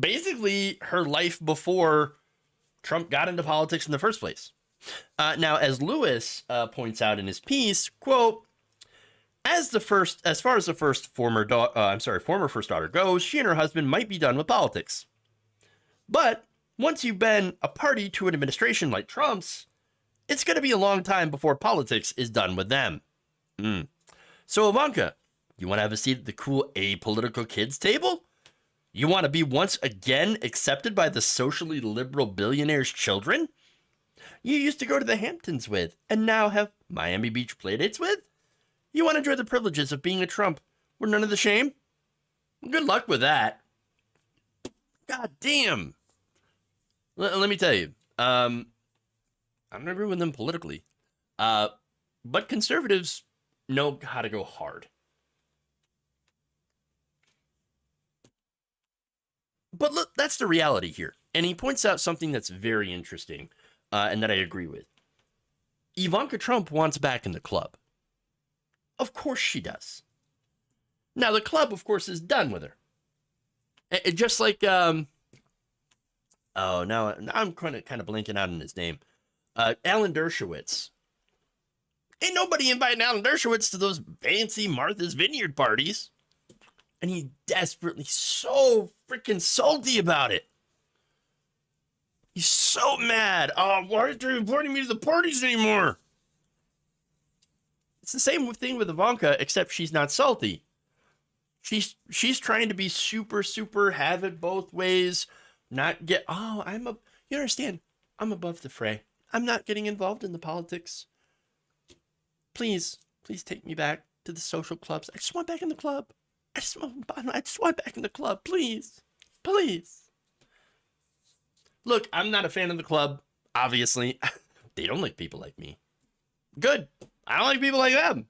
basically her life before Trump got into politics in the first place. Now, as Lewis points out in his piece, quote, as far as the former first daughter goes, she and her husband might be done with politics. But once you've been a party to an administration like Trump's, it's going to be a long time before politics is done with them. So Ivanka, you want to have a seat at the cool apolitical kids table? You want to be once again accepted by the socially liberal billionaires' children you used to go to the Hamptons with and now have Miami Beach playdates with? You want to enjoy the privileges of being a Trump with none of the shame? Good luck with that. God damn. Let me tell you, I don't agree with them politically, but conservatives know how to go hard. But look, that's the reality here. And he points out something that's very interesting, and that I agree with. Ivanka Trump wants back in the club. Of course she does. Now, the club, of course, is done with her. Just like, now I'm kind of blanking out on his name. Alan Dershowitz. Ain't nobody inviting Alan Dershowitz to those fancy Martha's Vineyard parties. And he's desperately so freaking salty about it. He's so mad. Oh, why aren't you inviting me to the parties anymore? It's the same thing with Ivanka, except she's not salty. She's trying to be super, super, have it both ways. Not get, you understand, I'm above the fray. I'm not getting involved in the politics. Please take me back to the social clubs. I just want back in the club. I just want back in the club. Please. Look, I'm not a fan of the club, obviously. They don't like people like me. Good. I don't like people like them.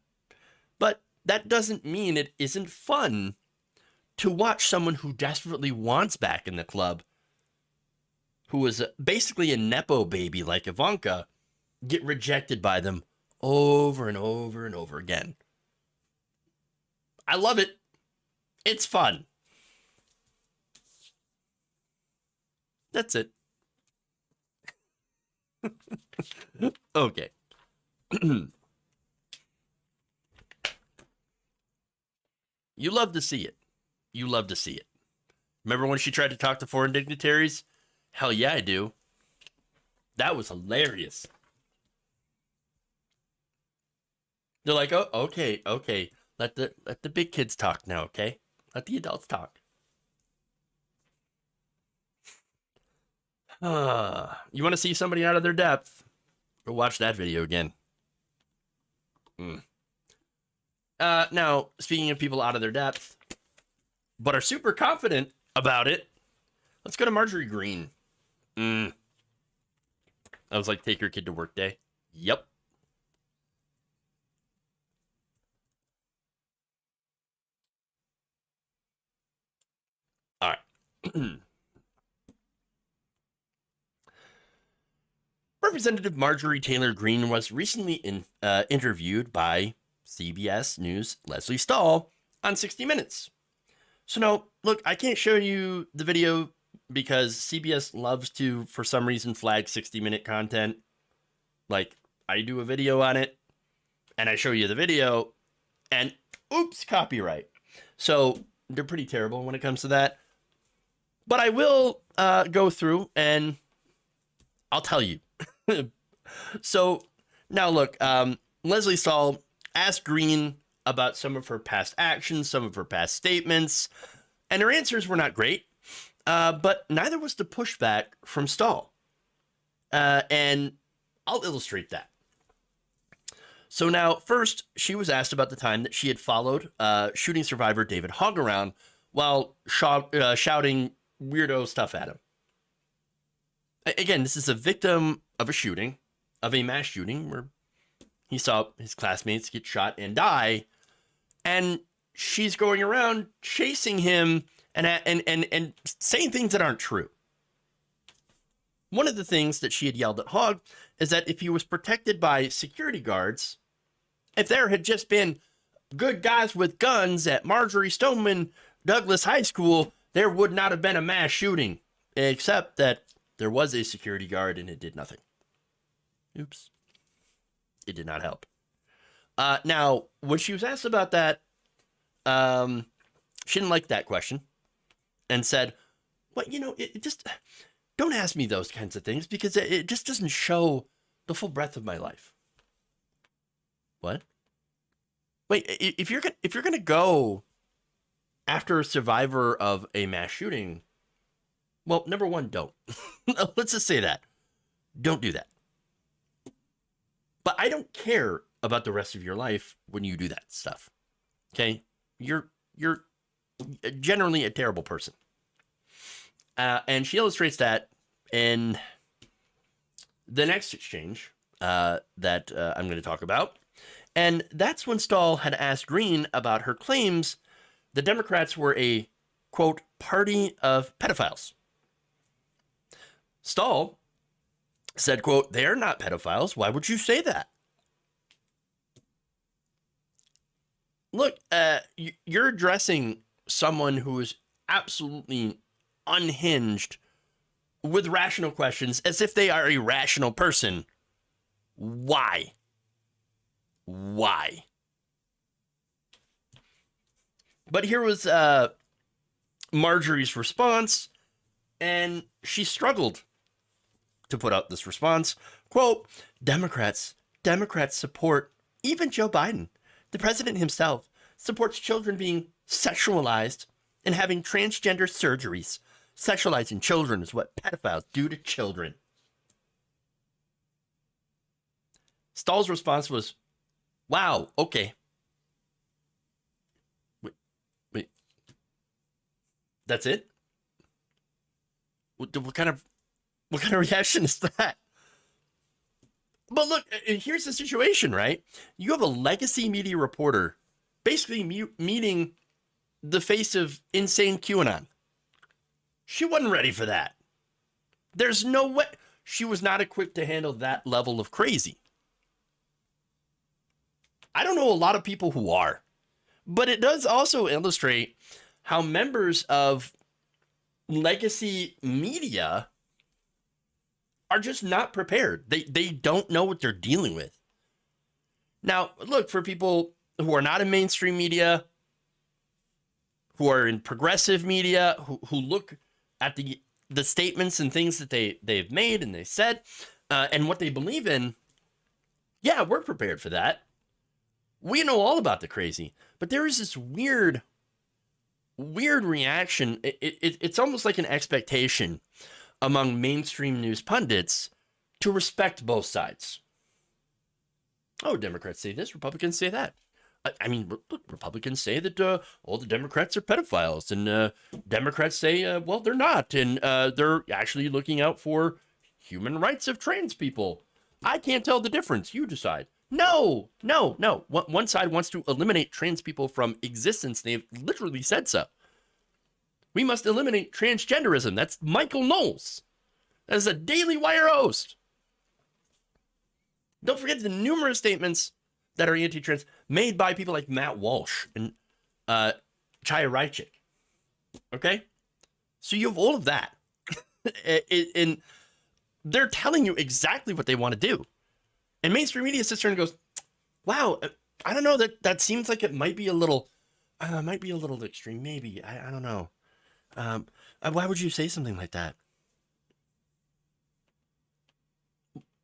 But that doesn't mean it isn't fun to watch someone who desperately wants back in the club, who is basically a Nepo baby like Ivanka, get rejected by them over and over and over again. I love it. It's fun. That's it. Okay. You love to see it. Remember when she tried to talk to foreign dignitaries? Hell yeah, I do. That was hilarious. They're like, oh, okay. Let the big kids talk now, okay? Let the adults talk. You want to see somebody out of their depth? Go watch that video again. Now, speaking of people out of their depth, but are super confident about it, let's go to Marjorie Greene. I was like, take your kid to work day. Yep. All right. Representative Marjorie Taylor Greene was recently interviewed by CBS News' Leslie Stahl on 60 Minutes. So now, look, I can't show you the video because CBS loves to, for some reason, flag 60-minute content. Like, I do a video on it, and I show you the video, and oops, copyright. So they're pretty terrible when it comes to that. But I will go through, and I'll tell you. So now look, Leslie Stahl asked Greene about some of her past actions, some of her past statements, and her answers were not great, but neither was the pushback from Stahl. And I'll illustrate that. So now, first, she was asked about the time that she had followed shooting survivor David Hogg around while shouting weirdo stuff at him. Again, this is a victim of a shooting, of a mass shooting, where he saw his classmates get shot and die, and she's going around chasing him and saying things that aren't true. One of the things that she had yelled at Hogg is that if he was protected by security guards, if there had just been good guys with guns at Marjorie Stoneman Douglas High School, there would not have been a mass shooting, except that there was a security guard and it did nothing. Oops. It did not help. Now, when she was asked about that, she didn't like that question and said, well, it just, don't ask me those kinds of things because it just doesn't show the full breadth of my life. What? Wait, if you're gonna go after a survivor of a mass shooting, well, number one, don't. Let's just say that. Don't do that. But I don't care about the rest of your life when you do that stuff. Okay? You're generally a terrible person. And she illustrates that in the next exchange that I'm going to talk about. And that's when Stahl had asked Greene about her claims the Democrats were a, quote, party of pedophiles. Stahl said, quote, they are not pedophiles. Why would you say that? Look, you're addressing someone who is absolutely unhinged with rational questions as if they are a rational person. Why? Why? But here was Marjorie's response, and she struggled to put out this response. Quote, Democrats support even Joe Biden. The president himself supports children being sexualized and having transgender surgeries. Sexualizing children is what pedophiles do to children. Stahl's response was, wow, okay. Wait. That's it? What kind of reaction is that? But look, here's the situation, right? You have a legacy media reporter basically meeting the face of insane QAnon. She wasn't ready for that. There's no way. She was not equipped to handle that level of crazy. I don't know a lot of people who are, but it does also illustrate how members of legacy media are just not prepared. They don't know what they're dealing with. Now, look, for people who are not in mainstream media, who are in progressive media, who look at the statements and things that they've made and they said, and what they believe in, yeah, we're prepared for that. We know all about the crazy, but there is this weird reaction. It's almost like an expectation among mainstream news pundits to respect both sides. Oh, Democrats say this, Republicans say that. I mean, look, Republicans say that all the Democrats are pedophiles, and Democrats say, well, they're not, and they're actually looking out for human rights of trans people. I can't tell the difference. You decide. No. One side wants to eliminate trans people from existence. They've literally said so. We must eliminate transgenderism. That's Michael Knowles. That is a Daily Wire host. Don't forget the numerous statements that are anti-trans made by people like Matt Walsh and Chaya Raichik. Okay? So you have all of that. And they're telling you exactly what they want to do. And mainstream media sits there and goes, wow, I don't know, that seems like it might be a little extreme. Maybe. I don't know. Why would you say something like that?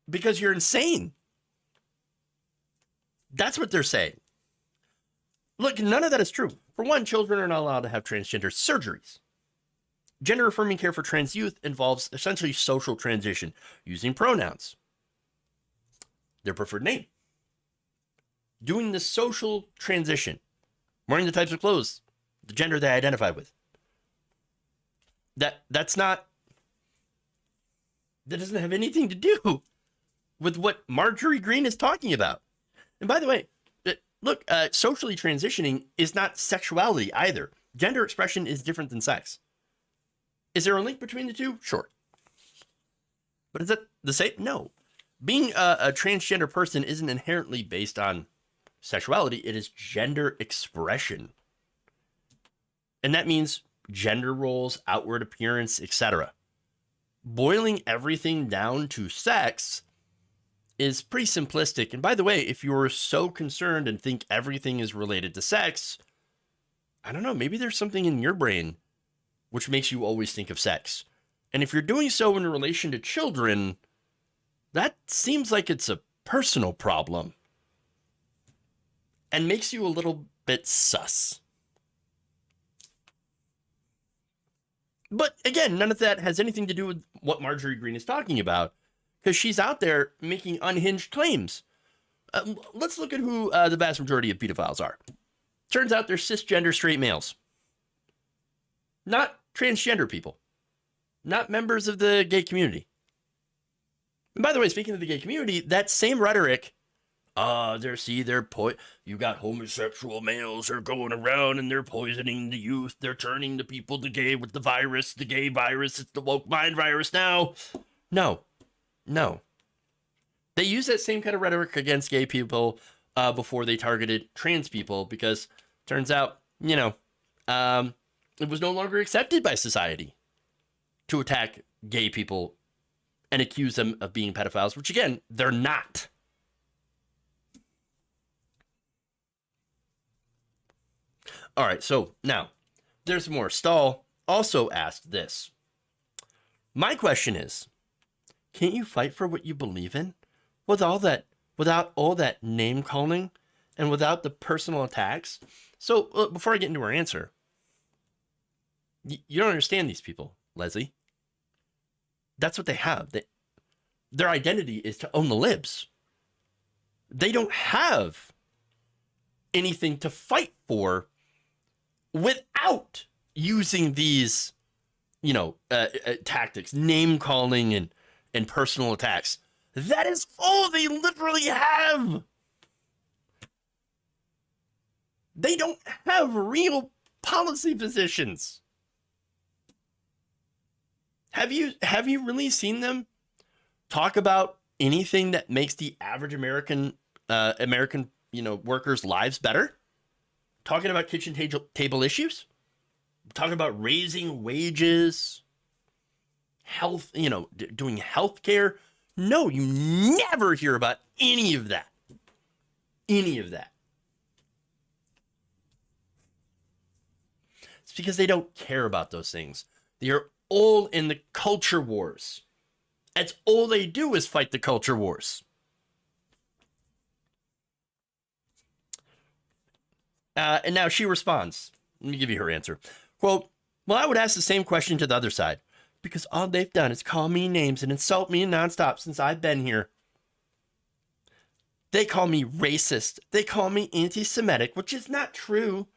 Because you're insane. That's what they're saying. Look, none of that is true. For one, children are not allowed to have transgender surgeries. Gender-affirming care for trans youth involves essentially social transition, using pronouns, their preferred name, doing the social transition, wearing the types of clothes, the gender they identify with. That doesn't have anything to do with what Marjorie Greene is talking about. And by the way, look, socially transitioning is not sexuality either. Gender expression is different than sex. Is there a link between the two? Sure. But is that the same? No. Being a transgender person isn't inherently based on sexuality. It is gender expression. And that means gender roles, outward appearance, etc. Boiling everything down to sex is pretty simplistic. And by the way, if you're so concerned and think everything is related to sex, I don't know, maybe there's something in your brain which makes you always think of sex. And if you're doing so in relation to children, that seems like it's a personal problem and makes you a little bit sus. But again, none of that has anything to do with what Marjorie Greene is talking about, because she's out there making unhinged claims. Let's look at who the vast majority of pedophiles are. Turns out they're cisgender straight males. Not transgender people. Not members of the gay community. And by the way, speaking of the gay community, that same rhetoric, you got homosexual males are going around and they're poisoning the youth. They're turning the people to gay with the virus, the gay virus. It's the woke mind virus now. No. They use that same kind of rhetoric against gay people before they targeted trans people, because turns out, it was no longer accepted by society to attack gay people and accuse them of being pedophiles, which again, they're not. All right, so now there's more. Stahl also asked this. My question is, can't you fight for what you believe in without all that name calling and without the personal attacks? So before I get into our answer, you don't understand these people, Leslie. That's what they have. Their identity is to own the libs. They don't have anything to fight for without using these, tactics, name calling and personal attacks. That is all they literally have. They don't have real policy positions. Have you really seen them talk about anything that makes the average American workers' lives better? Talking about kitchen table issues? Talking about raising wages, health, doing health care? No, you never hear about any of that. Any of that. It's because they don't care about those things. They are all in the culture wars. That's all they do is fight the culture wars. And now she responds. Let me give you her answer. Quote, well, I would ask the same question to the other side, because all they've done is call me names and insult me nonstop since I've been here. They call me racist. They call me anti-Semitic, which is not true.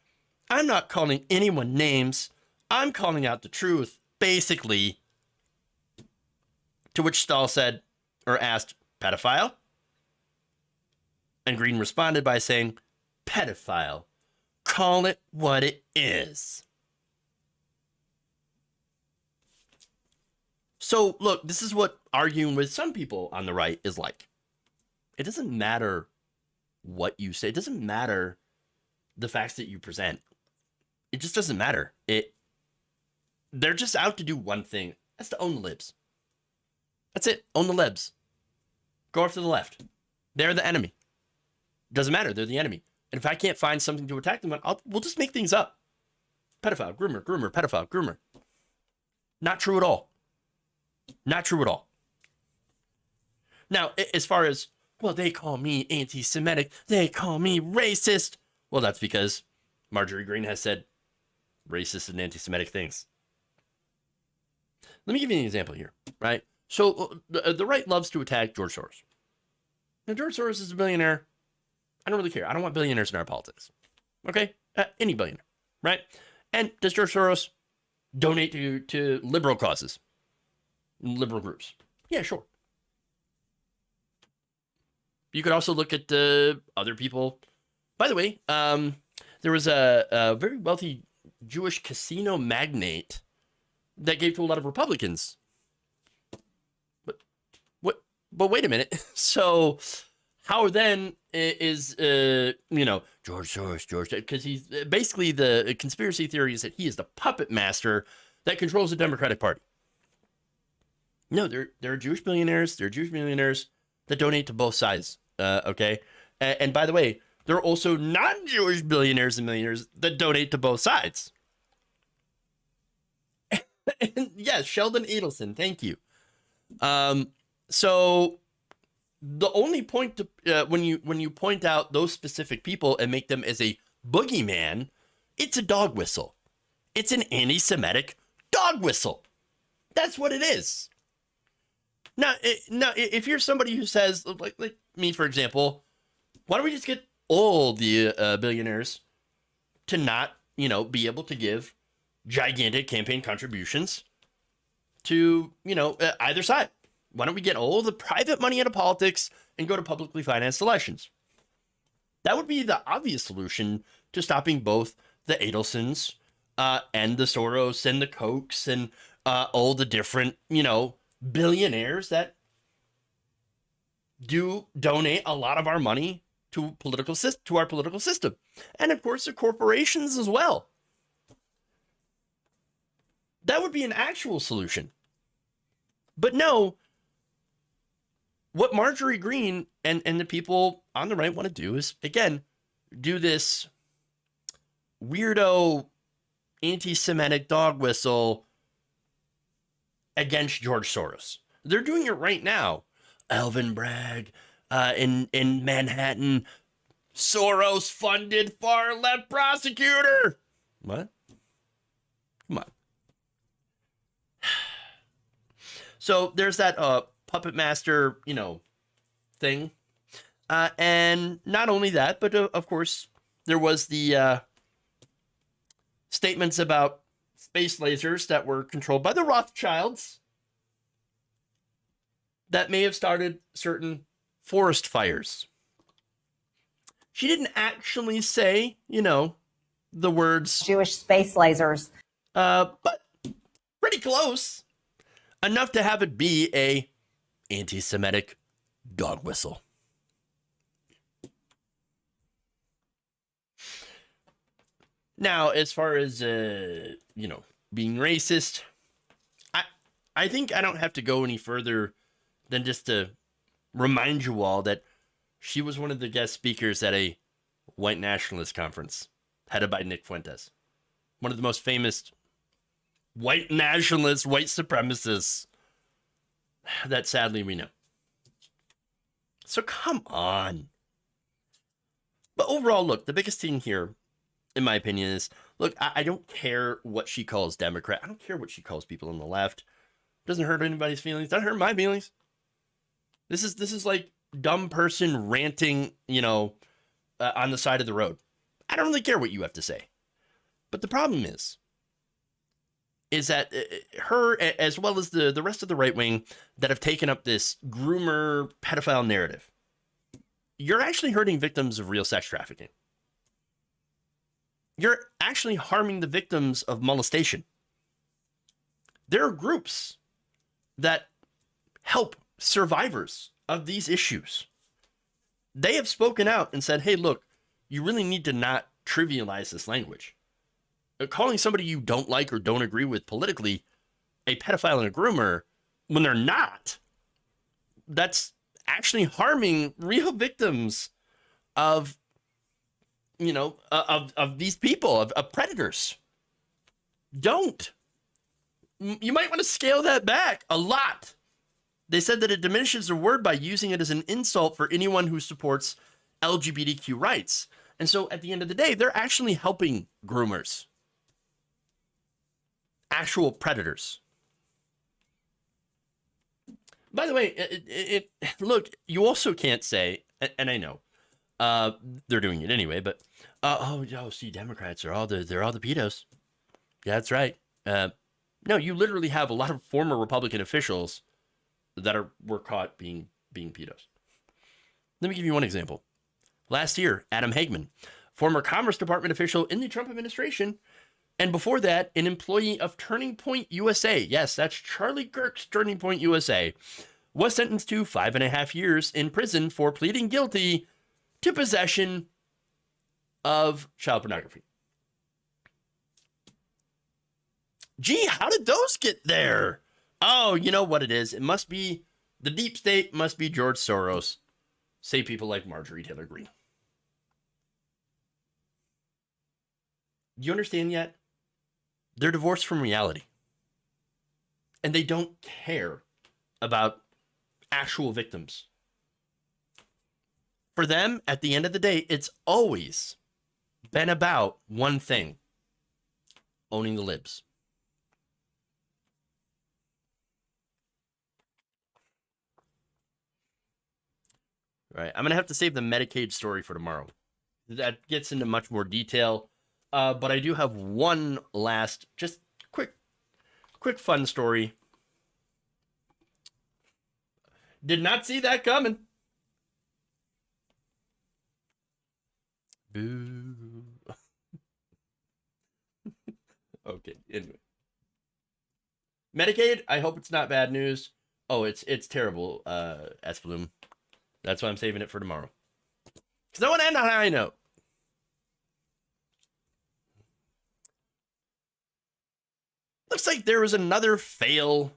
I'm not calling anyone names. I'm calling out the truth, basically. To which Stahl said, or asked, pedophile? And Green responded by saying, pedophile. Call it what it is. So, look, this is what arguing with some people on the right is like. It doesn't matter what you say. It doesn't matter the facts that you present. It just doesn't matter. They're just out to do one thing. That's to own the libs. That's it. Own the libs. Go off to the left. They're the enemy. Doesn't matter. They're the enemy. And if I can't find something to attack them on, we'll just make things up. Pedophile, groomer, pedophile, groomer. Not true at all. Not true at all. Now, as far as, well, they call me anti-Semitic, they call me racist. Well, that's because Marjorie Green has said racist and anti-Semitic things. Let me give you an example here, right? So the right loves to attack George Soros. Now, George Soros is a billionaire. I don't really care. I don't want billionaires in our politics. Okay? Any billionaire, right? And does George Soros donate to liberal causes? Liberal groups? Yeah, sure. You could also look at other people. By the way, there was a very wealthy Jewish casino magnate that gave to a lot of Republicans. But wait a minute. So how then is George Soros, because he's basically, the conspiracy theory is that he is the puppet master that controls the Democratic Party. No, there are Jewish billionaires. There are Jewish millionaires that donate to both sides. Okay, and by the way, there are also non-Jewish billionaires and millionaires that donate to both sides. And yes, Sheldon Adelson, thank you. So the only point to when you point out those specific people and make them as a boogeyman, it's a dog whistle. It's an anti-Semitic dog whistle. That's what it is. Now, if you're somebody who says, like me, for example, why don't we just get all the billionaires to not, be able to give gigantic campaign contributions to, either side? Why don't we get all the private money out of politics and go to publicly financed elections? That would be the obvious solution to stopping both the Adelsons and the Soros and the Kochs and all the different, billionaires that do donate a lot of our money to our political system. And of course, the corporations as well. That would be an actual solution. But no, what Marjorie Green and the people on the right want to do is, again, do this weirdo anti-Semitic dog whistle against George Soros. They're doing it right now. Alvin Bragg in Manhattan, Soros-funded far-left prosecutor. What? Come on. So there's that puppet master, thing. And not only that, but of course, there was the statements about space lasers that were controlled by the Rothschilds that may have started certain forest fires. She didn't actually say, the words Jewish space lasers. but pretty close. Enough to have it be a anti-Semitic dog whistle. Now, as far as, being racist, I think I don't have to go any further than just to remind you all that she was one of the guest speakers at a white nationalist conference headed by Nick Fuentes, one of the most famous white nationalists, white supremacists that sadly we know. So come on. But overall, look, the biggest thing here, in my opinion, is, look, I don't care what she calls Democrat. I don't care what she calls people on the left. Doesn't hurt anybody's feelings. Doesn't hurt my feelings. This is like dumb person ranting, on the side of the road. I don't really care what you have to say. But the problem is that her, as well as the rest of the right wing that have taken up this groomer pedophile narrative, you're actually hurting victims of real sex trafficking. You're actually harming the victims of molestation. There are groups that help survivors of these issues. They have spoken out and said, hey, look, you really need to not trivialize this language. Calling somebody you don't like or don't agree with politically a pedophile and a groomer when they're not, that's actually harming real victims of, of these people, of predators. Don't. You might want to scale that back a lot. They said that it diminishes the word by using it as an insult for anyone who supports LGBTQ rights. And so at the end of the day, they're actually helping groomers. Actual predators. By the way, look, you also can't say, and I know they're doing it anyway, but see, Democrats are they're all the pedos. Yeah, that's right. No, you literally have a lot of former Republican officials that were caught being pedos. Let me give you one example. Last year, Adam Hagman, former Commerce Department official in the Trump administration, and before that, an employee of Turning Point USA, yes, that's Charlie Kirk's Turning Point USA, was sentenced to 5.5 years in prison for pleading guilty to possession of child pornography. Gee, how did those get there? Oh, you know what it is. It must be the deep state, must be George Soros. Say people like Marjorie Taylor Greene. Do you understand yet? They're divorced from reality. And they don't care about actual victims. For them, at the end of the day, it's always been about one thing: owning the libs. All right, I'm going to have to save the Medicaid story for tomorrow. That gets into much more detail. But I do have one last, just quick fun story. Did not see that coming. Boo. Okay, anyway. Medicaid, I hope it's not bad news. Oh, it's terrible, S. Bloom. That's why I'm saving it for tomorrow. Because I want to end on a high note. Looks like there was another fail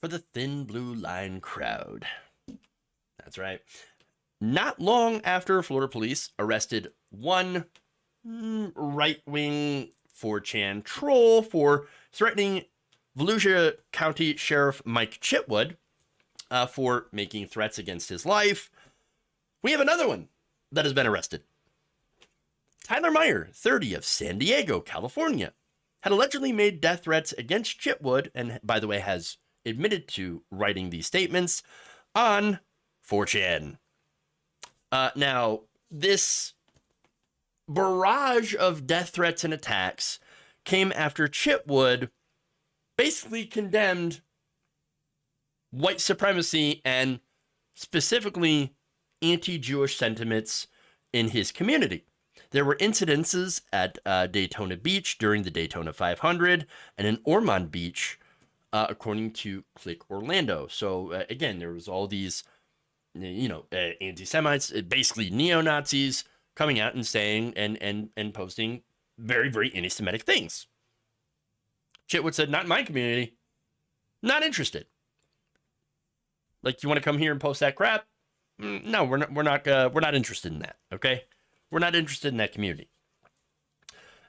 for the Thin Blue Line crowd. That's right. Not long after Florida police arrested one right-wing 4chan troll for threatening Volusia County Sheriff Mike Chitwood for making threats against his life, we have another one that has been arrested. Tyler Meyer, 30, of San Diego, California, had allegedly made death threats against Chitwood, and by the way, has admitted to writing these statements on 4chan. Now, this barrage of death threats and attacks came after Chitwood basically condemned white supremacy and specifically anti-Jewish sentiments in his community. There were incidences at Daytona Beach during the Daytona 500 and in Ormond Beach, according to Click Orlando. So again, there was all these, anti-Semites, basically neo-Nazis, coming out and saying and posting very, very anti-Semitic things. Chitwood said, "Not in my community. Not interested. Like, you want to come here and post that crap? No, we're not interested in that. Okay, we're not interested in that community."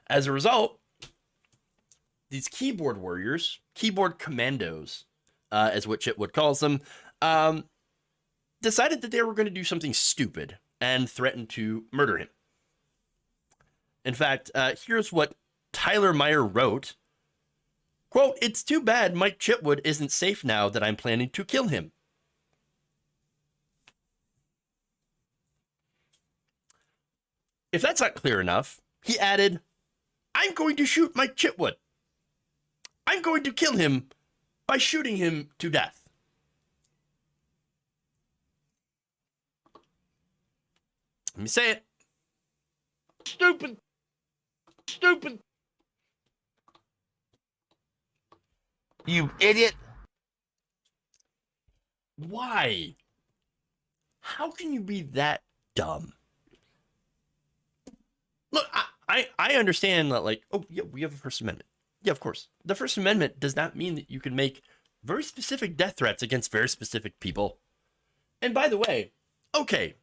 As a result, these keyboard warriors, keyboard commandos, as what Chitwood calls them, decided that they were going to do something stupid and threatened to murder him. In fact, here's what Tyler Meyer wrote. Quote, "It's too bad Mike Chitwood isn't safe now that I'm planning to kill him." if that's not clear enough, he added, I'm going to shoot Mike Chitwood. I'm going to kill him by shooting him to death. Let me say it. Stupid. Stupid. You idiot. Why? How can you be that dumb? Look, I understand that, like, oh, yeah, we have a First Amendment. Yeah, of course. The First Amendment does not mean that you can make very specific death threats against very specific people. And by the way, okay,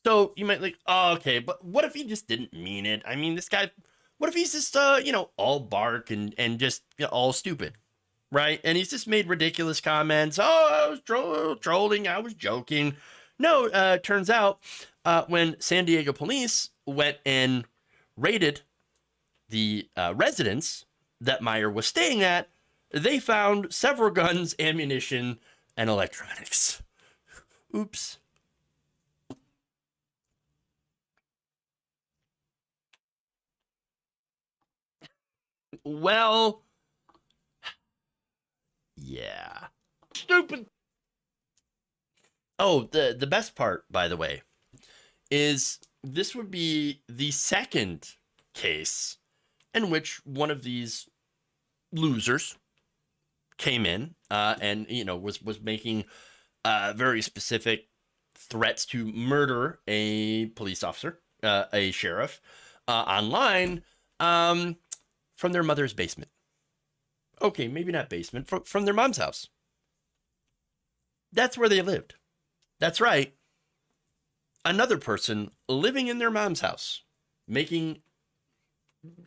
so you might like, oh, okay, but what if he just didn't mean it? I mean, this guy, what if he's just, all bark and just all stupid, right? And he's just made ridiculous comments. Oh, I was trolling, I was joking. No, turns out when San Diego police went and raided the residence that Meyer was staying at, they found several guns, ammunition, and electronics. Oops. Well, yeah. Stupid. Oh, the best part, by the way, is this would be the second case in which one of these losers came in and was making very specific threats to murder a police officer, a sheriff, online from their mother's basement. Okay, maybe not basement, from their mom's house. That's where they lived. That's right. Another person living in their mom's house, making,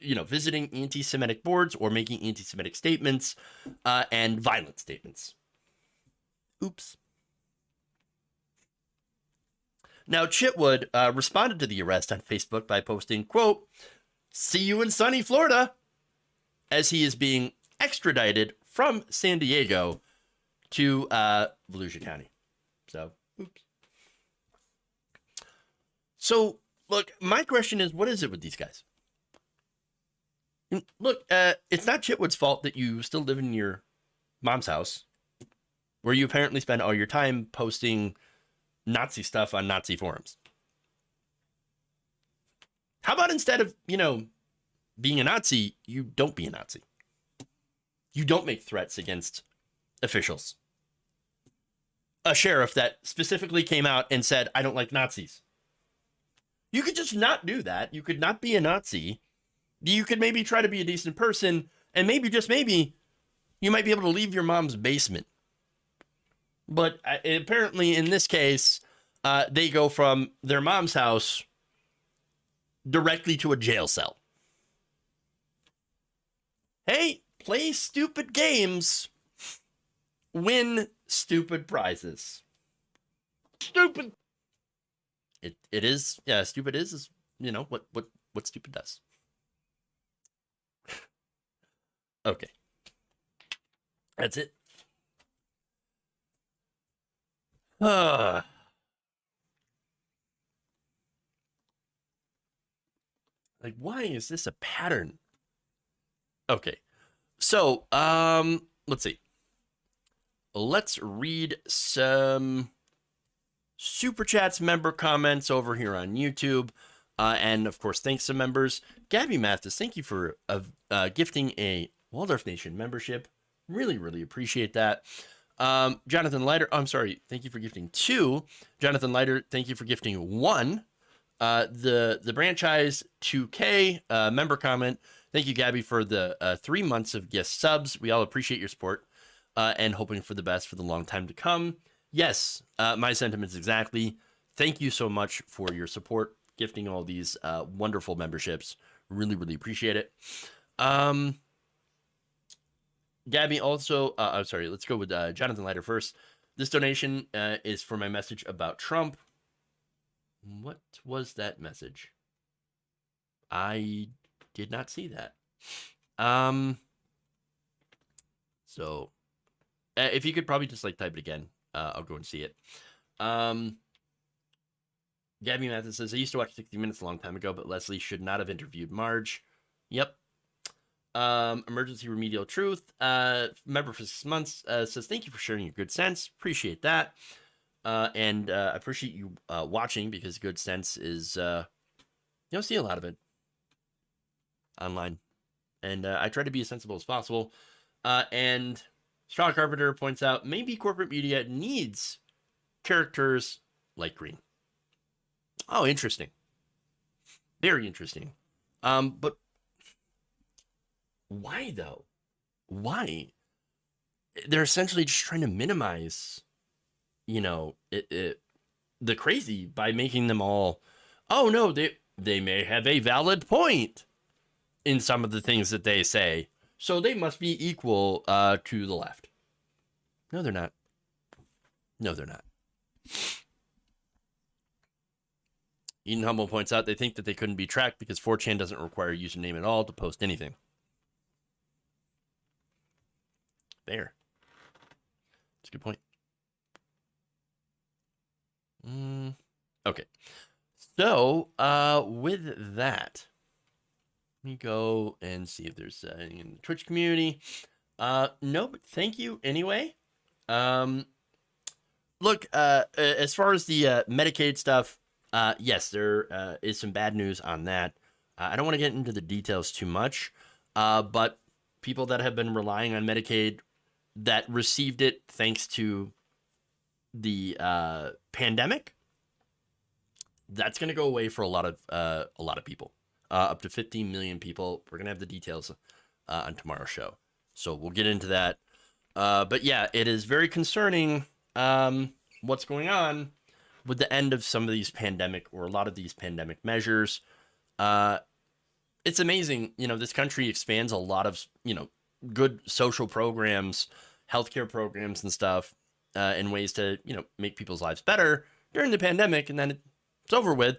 visiting anti-Semitic boards or making anti-Semitic statements and violent statements. Oops. Now, Chitwood responded to the arrest on Facebook by posting, quote, "See you in sunny Florida," as he is being extradited from San Diego to Volusia County. So, oops. So, look, my question is, what is it with these guys? Look, it's not Chitwood's fault that you still live in your mom's house, where you apparently spend all your time posting Nazi stuff on Nazi forums. How about instead of, being a Nazi, you don't be a Nazi? You don't make threats against officials. A sheriff that specifically came out and said, I don't like Nazis. You could just not do that. You could not be a Nazi. You could maybe try to be a decent person, and maybe, just maybe, you might be able to leave your mom's basement. But apparently, in this case, they go from their mom's house directly to a jail cell. Hey, play stupid games, win stupid prizes. Stupid. It is, yeah, stupid is what stupid does. Okay. That's it. Like, why is this a pattern? Okay. So, let's see. Let's read some Super Chats, member comments over here on YouTube. And of course, thanks to members. Gabby Mathis, thank you for gifting a Waldorf Nation membership. Really, really appreciate that. Jonathan Leiter, thank you for gifting 2. Jonathan Leiter, thank you for gifting 1. The Franchise 2K member comment. Thank you, Gabby, for the 3 months of guest subs. We all appreciate your support and hoping for the best for the long time to come. Yes, my sentiments exactly. Thank you so much for your support, gifting all these wonderful memberships. Really, really appreciate it. Gabby also, let's go with Jonathan Leiter first. This donation is for my message about Trump. What was that message? I did not see that. So if you could probably just type it again, I'll go and see it. Gabby Mathis says, I used to watch 60 Minutes a long time ago, but Leslie should not have interviewed Marge. Yep. Emergency Remedial Truth, member for 6 months, says, thank you for sharing your good sense. Appreciate that. And I appreciate you watching, because good sense is, you don't see a lot of it online. And I try to be as sensible as possible. And Straw Carpenter points out, maybe corporate media needs characters like Green. Oh, interesting. Very interesting. But why, though? Why? They're essentially just trying to minimize, the crazy by making them all, oh, no, they may have a valid point in some of the things that they say, so they must be equal to the left. No, they're not. No, they're not. Eden Humble points out they think that they couldn't be tracked because 4chan doesn't require a username at all to post anything. There. That's a good point. Okay. So, with that, let me go and see if there's anything in the Twitch community. No, but thank you anyway. Look, as far as the Medicaid stuff, yes, there is some bad news on that. I don't want to get into the details too much, but people that have been relying on Medicaid that received it thanks to the pandemic, that's going to go away for a lot of people, up to 15 million people. We're going to have the details on tomorrow's show, so we'll get into that. But yeah, it is very concerning what's going on with the end of some of these pandemic, or a lot of these pandemic measures. It's amazing, this country expands a lot of, good social programs, healthcare programs and stuff, in ways to, make people's lives better during the pandemic, and then it's over with,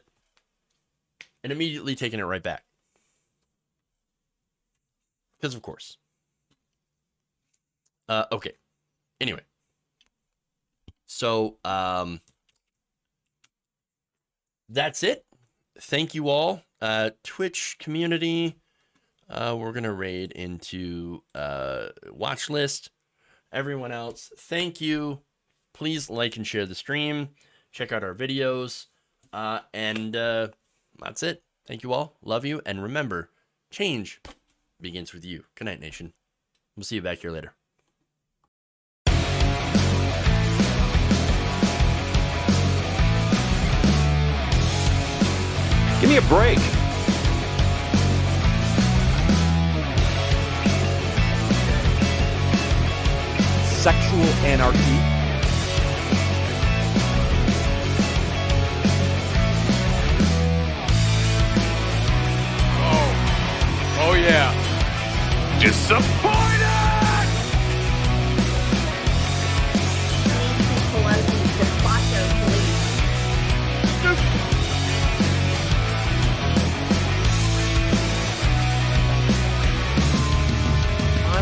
and immediately taking it right back. Because of course. Okay. Anyway. So, that's it. Thank you all. Twitch community. We're going to raid into watch list. Everyone else, thank you. Please like and share the stream. Check out our videos. And that's it. Thank you all. Love you. And remember, change begins with you. Good night, nation. We'll see you back here later. Give me a break. Sexual anarchy. Oh yeah. Disappointed!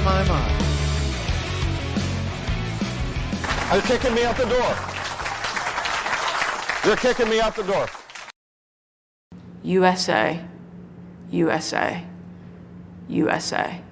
My. They're kicking me out the door. They're kicking me out the door. USA, USA, USA.